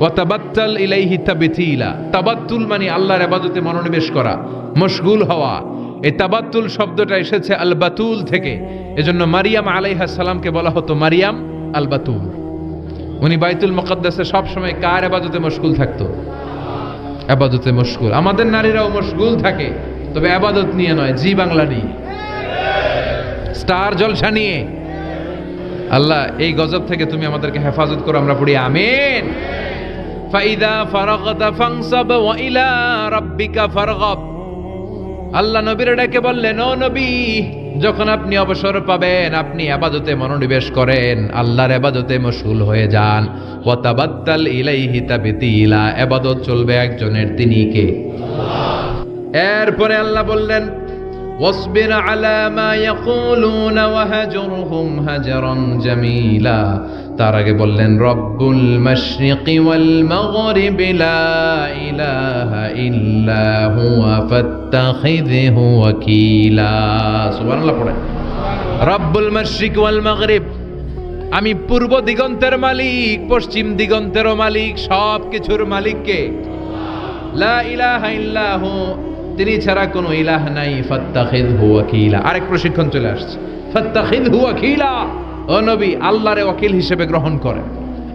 ওয়াতাবাত্তাল ইলাইহি তাবতীলা, তাবাত্তুল মানে আল্লাহর ইবাদতে মনোনিবেশ করা, মশগুল হওয়া। এই তাবাত্তুল শব্দটা এসেছে আল বাতুল থেকে। এজন্য মারিয়াম আলাইহিস সালামকে বলা হতো মারিয়াম আল বাতুল। উনি বাইতুল মুকাদ্দাসে সব সময় কার ইবাদতে মশগুল থাকতো? ইবাদতে মশগুল। আমাদের নারীরাও মশগুল থাকে, তবে ইবাদত নিয়ে নয়, জি বাংলা নিয়ে, স্টার জলসা নিয়ে। আল্লাহ এই গজব থেকে তুমি আমাদেরকে হেফাজত করো, আমরা পড়ি আমিন। ফাইদা ফারাগতা ফানসাব ওয়া ইলা রাব্বিকা ফারগাব। আল্লাহ নবীর ডেকে বললেন, ও নবী যখন আপনি অবসর পাবেন, আপনি ইবাদতে মনোনিবেশ করেন, আল্লাহর ইবাদতে মশগুল হয়ে যান। ওয়াতাবাত্তাল ইলাইহি তাবতীলা, ইবাদত চলবে একজনের, তিনি কে? এরপরে আল্লাহ বললেন, ওয়াসবির আলা মা ইয়াকুলুনা ওয়াহজুরহুম হাজরান জামিলা। তার আগে বললেন রব্বুল মাশরিকি ওয়াল মাগরিবি লা ইলাহা ইল্লা হুয়া ফাত্তাখিযহু ওয়াকিলা। সুবহানাল্লাহ পড়েন। রব্বুল মাশরিকি ওয়াল মাগরিব, আমি পূর্ব দিগন্তের মালিক, পশ্চিম দিগন্তেরও মালিক, সব কিছুর মালিক কে? লা ইলাহা ইল্লাহু, তিনি ছাড়া কোনো ইলাহ নাই। ফাত্তাখিযহু ওয়াকিলা, আরেক প্রশিক্ষণ চলে আসছে। ফাত্তাখিযহু ওয়াকিলা, ও নবী আল্লাহরে ওয়াকিল হিসেবে গ্রহণ করেন।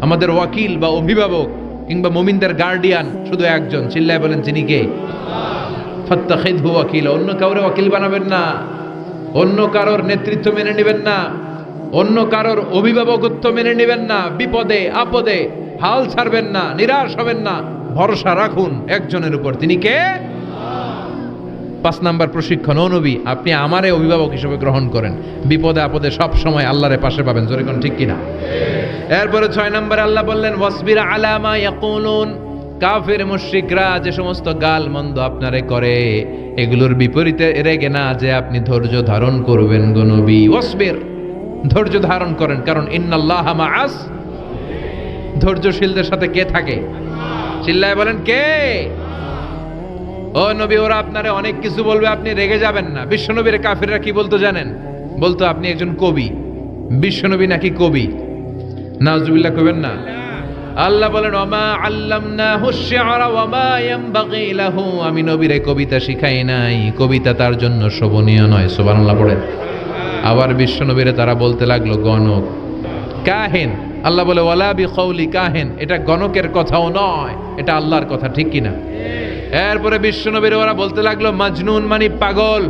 আমাদের ওয়াকিল বা অভিভাবক কিংবা মুমিনদের গার্ডিয়ান শুধু একজন, চিল্লায় বলেন তিনি কে? ফাত্তাখিযহু ওয়াকিলা, অন্য কাউরে ওয়াকিল বানাবেন না, অন্য কারোর নেতৃত্ব মেনে নেবেন না, অন্য কারোর অভিভাবকত্ব মেনে নেবেন না। বিপদে আপদে হাল ছাড়বেন না, নিরাশ হবেন না, ভরসা রাখুন একজনের উপর, তিনি কে? 5 নাম্বার প্রশিক্ষণ, ও নবী আপনি আমারে অভিভাবক হিসেবে গ্রহণ করেন, বিপদে আপদে সব সময় আল্লাহরে পাশে পাবেন। জোরে কোন ঠিক কিনা? এরপরে 6 নম্বরে আল্লাহ বললেন ওয়াসবির আলা মা ইয়াকুলুন, কাফের মুশরিকরা যে সমস্ত গাল মন্দ আপনারে করে এগুলোর বিপরীতে রেগে না যে আপনি ধৈর্য ধারণ করবেন গো নবী। ওয়াসবির, ধৈর্য ধারণ করেন, কারণ ইন্নাল্লাহা মাআস, ধৈর্যশীলদের সাথে কে থাকে? চিল্লায় বলেন কে? ও নবী ওরা আপনারে অনেক কিছু বলবে, আপনি রেগে যাবেন না। বিশ্বনবীর কাফিররা কি বলতো জানেন? বলতো আপনি একজন কবি। বিশ্বনবী নাকি কবি? নাউজুবিল্লাহ কইবেন না। আল্লাহ বলেন ওমা আল্লামনাহু শি'রা ওয়ামা ইয়ানবাগি লাহু, আমি নবীরে কবিতা শিখাই নাই, কবিতা তার জন্য শোভনীয় নয়। সুবহানাল্লাহ পড়েন। আবার বিশ্বনবীরে তারা বলতে লাগলো গণক, কাহিন। আল্লাহ বলে ওয়ালা বিকাউলি কাহিন, এটা গণকের কথাও নয়, এটা আল্লাহর কথা, ঠিক কিনা? এরপরে বিশ্বনবীর ওরা বলতে লাগলো মাজনুন, মানে পাগল।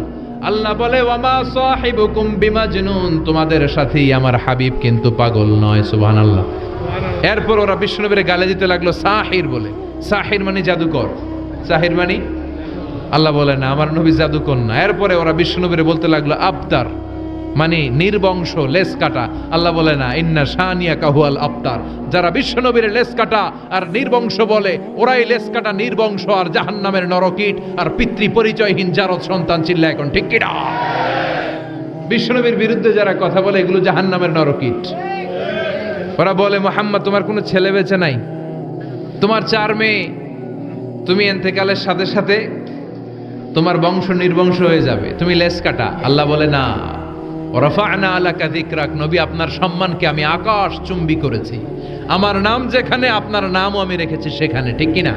আল্লাহ বলে ওয়ামা সাহিবুকুম বিমাজনুন, তোমাদের সাথী আমার হাবিব কিন্তু পাগল নয়। সুবহানাল্লাহ। এরপর ওরা বিশ্বনবীর গালে দিতে লাগলো সাহির বলে। সাহির মানে জাদুকর, সাহির মানে, আল্লাহ বলে না আমার নবী জাদুকর না। এরপরে ওরা বিশ্বনবীর বলতে লাগলো আবতার, মানে নির্বংশ, লেস কাটা। আল্লাহ বলে না ইন্না শানিয়াকা হুয়াল আবতার, যারা বিশ্বনবীর লেস কাটা আর নির্বংশ বলে ওরাই লেস কাটা, নির্বংশ আর জাহান্নামের নরকীট আর পিতৃ পরিচয়হীন জারদ সন্তান। চিল্লা এখন ঠিক কিনা? বিশ্বনবীর বিরুদ্ধে যারা কথা বলে এগুলো জাহান্নামের নরকীট। ওরা বলে মুহাম্মদ তোমার কোনো ছেলে বেঁচে নাই, তোমার 4 মেয়ে, তুমি ইন্তেকালের সাথে সাথে তোমার বংশ নির্বংশ হয়ে যাবে, তুমি লেস কাটা। আল্লাহ বলে না রাফা'না আলাকা যিকরাক, নবী আপনার সম্মানকে আমি আকাশ চুম্বি করেছি, আমার নাম যেখানে আপনার নামও আমি রেখেছি সেখানে, ঠিক কিনা?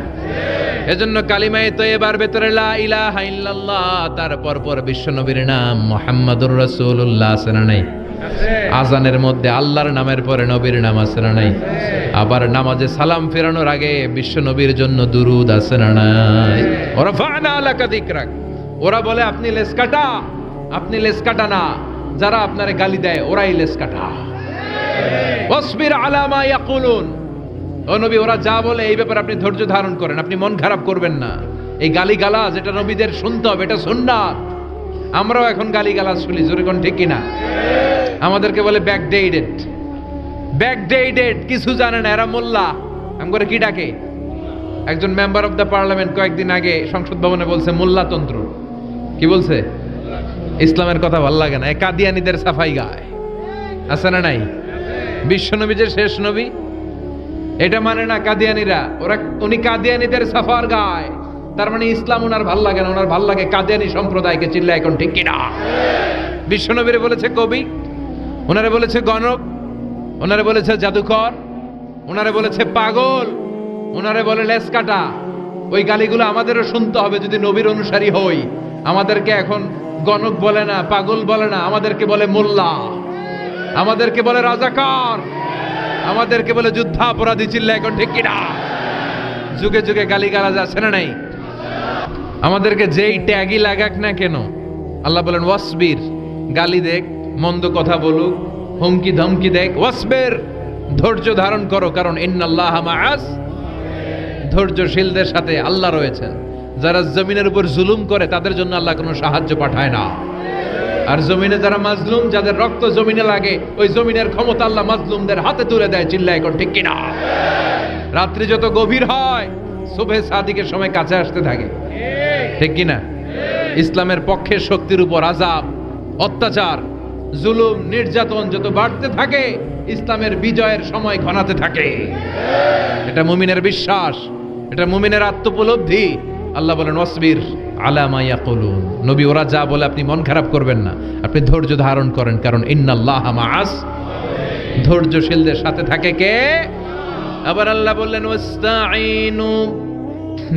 এজন্য কালিমায়ে তয়্যিবার ভেতরে লা ইলাহা ইল্লাল্লাহ, তারপর পর বিশ্বনবীর নাম মুহাম্মাদুর রাসূলুল্লাহ আছে না নাই? আজানের মধ্যে আল্লাহর নামের পরে নবীর নাম আছে না নাই? আবার নামাজে সালাম ফেরানোর আগে বিশ্বনবীর জন্য দুরূদ আছে না নাই? রাফা'না আলাকা যিকরাক। ওরা বলে আপনি লেস কাটা, আপনি লেস কাটা না, যারা আপনারে গালি দেয় ওরাই লেস কাটা। ওয়াসবির আলা মা ইয়াকুলুন, ও নবী ওরা যা বলে এই ব্যাপারে আপনি ধৈর্য ধারণ করেন, আপনি মন খারাপ করবেন না। এই গালিগালাজ এটা নবীদের শুনতে হবে, এটা সুন্নাত। আমরাও এখন গালিগালাজ শুনি, জোরে কোন ঠিক কিনা? আমাদেরকে বলে ব্যাকডেটেড, ব্যাকডেটেড, কিছু জানে না এরা মোল্লা। আমি করে কি ডাকে? একজন মেম্বার অফ দ্য পার্লামেন্ট কয়েকদিন আগে সংসদ ভবনে বলছে মোল্লাতন্ত্র। কি বলছে? ইসলামের কথা ভাল লাগে না, এ কাদিয়ানীদের সাফাই গায়, আছে না নাই? বিশ্বনবী যে শেষ নবী এটা মানে না কাদিয়ানীরা, উনি কাদিয়ানীদের সাফার গায়, তার মানে ইসলাম ওনার ভাল লাগে না, ওনার ভাল লাগে কাদিয়ানী সম্প্রদায়কে। চিল্লা এখন ঠিক কিনা? বিশ্বনবীরে বলেছে কবি, ওনারে বলেছে গণক, ওনারে বলেছে জাদুকর, ওনারে বলেছে পাগল, ওনারে বলে লেস কাটা। ওই গালিগুলো আমাদেরও শুনতে হবে যদি নবীর অনুসারী হই। আমাদেরকে এখন গণক বলে না, পাগল বলে না, আমাদেরকে বলে মোল্লা, আমাদেরকে বলে রাজাকার, আমাদেরকে বলে যুদ্ধাপরাধী। চিল্লা এখন ঠিক কিনা? যুগে যুগে গালিগালাজ আছে না নাই? আমাদেরকে যেই ট্যাগই লাগাক না কেন, আল্লাহ বলেন ওয়াসবির, গালি দেখ, মন্দ কথা বলুক, হুমকি ধমকি দেখ, ওয়াসবির, ধৈর্য ধারণ করো, কারণ ইন্নাল্লাহা মাআস, ধৈর্যশীলদের সাথে আল্লাহ রয়েছেন। যারা জমিনের উপর জুলুম করে তাদের জন্য আল্লাহ কোনো সাহায্য পাঠায় না। আর জমিনে যারা মাজলুম, যাদের রক্ত জমিনে লাগে, ওই জমিনের ক্ষমতা আল্লাহ মাজলুমদের হাতে তুলে দেয়। চিল্লা এখন ঠিক কিনা? রাত্রি যত গভীর হয় সুবহে সাদিকের সময় কাছে আসতে থাকে, ঠিক কিনা? ইসলামের পক্ষের শক্তির উপর আযাব, অত্যাচার, জুলুম, নির্যাতন যত বাড়তে থাকে ইসলামের বিজয়ের সময় ঘনাতে থাকে। এটা মুমিনের বিশ্বাস, এটা মুমিনের আত্মোপলব্ধি। আল্লাহ বলেন ওয়াসবির আলা মা ইয়াকুলুন, নবী ওরা যা বলে আপনি মন খারাপ করবেন না, আপনি ধৈর্য ধারণ করেন, কারণ ইন্নাল্লাহা মাআস, ধৈর্যশীলদের সাথে থাকে কে? আবার আল্লাহ বললেন ওয়াস্তাঈনু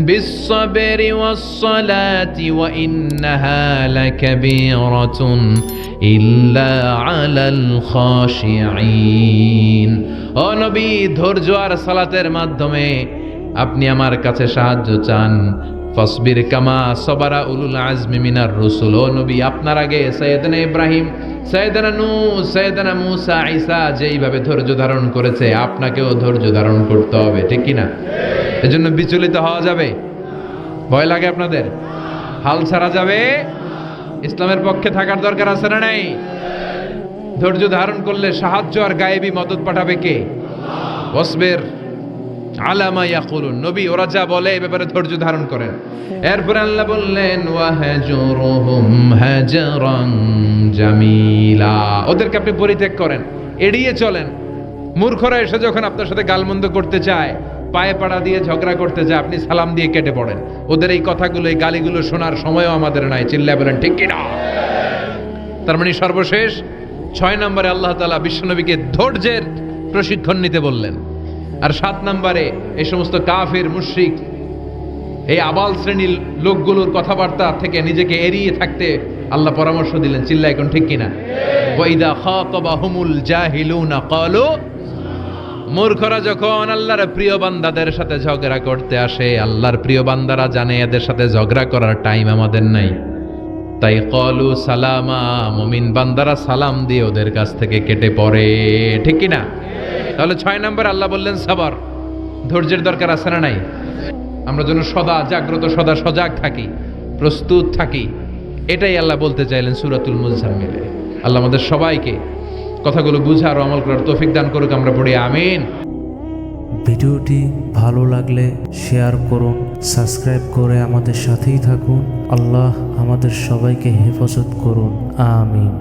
বিস-সাবরি ওয়াস-সালাতি ওয়া ইন্নাহা লাকাবীরাতুন ইল্লা আলাল খাশিঈন। ও নবী, ধৈর্য আর সালাতের মাধ্যমে আপনি আমার কাছে সাহায্য চান। ফাসবির কামা সাবারা উলুল আজমি মিনার রুসুল। ও নবী, আপনার আগে সাইয়েদনা ইব্রাহিম, সাইয়েদনা নূহ, সাইয়েদনা মূসা, ঈসা যেইভাবে ধৈর্য ধারণ করেছে, আপনাকেও ধৈর্য ধারণ করতে হবে, ঠিক কি না? এজন্য বিচলিত হওয়া যাবে? ভয় লাগে আপনাদের? হাল ছাড়া যাবে? ইসলামের পক্ষে থাকার দরকার আছে না নাই? ধৈর্য ধারণ করলে সাহায্য আর গায়েবী মদত পাঠাবে কে? ওয়াসবির আলা মা ইয়াকুলুন, নবী ওরা যা বলে এ ব্যাপারে ধৈর্য ধারণ করেন। এরপর আল্লাহ বললেন ওয়াহজুরুহুম হাজরান জামিলা, ওদেরকে আপনি পরিত্যাগ করেন, এড়িয়ে চলেন। মূর্খরা এসে যখন আপনার সাথে গালমন্দ করতে চায়, পায়ে পাড়া দিয়ে ঝগড়া করতে চায়, আপনি সালাম দিয়ে কেটে পড়েন। ওদের এই কথাগুলো, এই গালিগুলো শোনার সময়ও আমাদের নাই। চিল্লায় বলেন ঠিক কি না? তার মানে সর্বশেষ 6 নম্বরে আল্লাহ তাআলা বিশ্বনবীকে ধৈর্যের প্রশিক্ষণ নিতে বললেন। আর 7 নম্বরে এই সমস্ত কাফির, মুশরিক, এই আবাল শ্রেণীর লোকগুলোর কথাবার্তা থেকে নিজেকে এড়িয়ে থাকতে আল্লাহ পরামর্শ দিলেন। চিল্লা এখন ঠিক কিনা? ওয়াইদা খাতাবাহুমুল জাহিলুনা ক্বালু, মূর্খরা যখন আল্লাহর প্রিয় বান্দাদের সাথে ঝগড়া করতে আসে, আল্লাহর প্রিয় বান্দারা জানে এদের সাথে ঝগড়া করার টাইম আমাদের নাই, তাই ক্বালু সালামা, মুমিন বান্দারা সালাম দিয়ে ওদের কাছ থেকে কেটে পড়ে, ঠিক কিনা? তাহলে 6 নম্বর আল্লাহ বললেন সাবর, ধৈর্যের দরকার আছে না নাই? আমরা যেন সদা জাগ্রত, সদা সজাগ থাকি, প্রস্তুত থাকি, এটাই আল্লাহ বলতে চাইলেন সূরাতুল মুজাম্মিলে। আল্লাহ আমাদের সবাইকে কথাগুলো বুঝার ও আমল করার তৌফিক দান করুক। আমরা পড়ি আমিন।
ভিডিওটি ভালো লাগলে শেয়ার করুন, সাবস্ক্রাইব করে আমাদের সাথেই থাকুন। আল্লাহ আমাদের সবাইকে হেফাজত করুন, আমিন।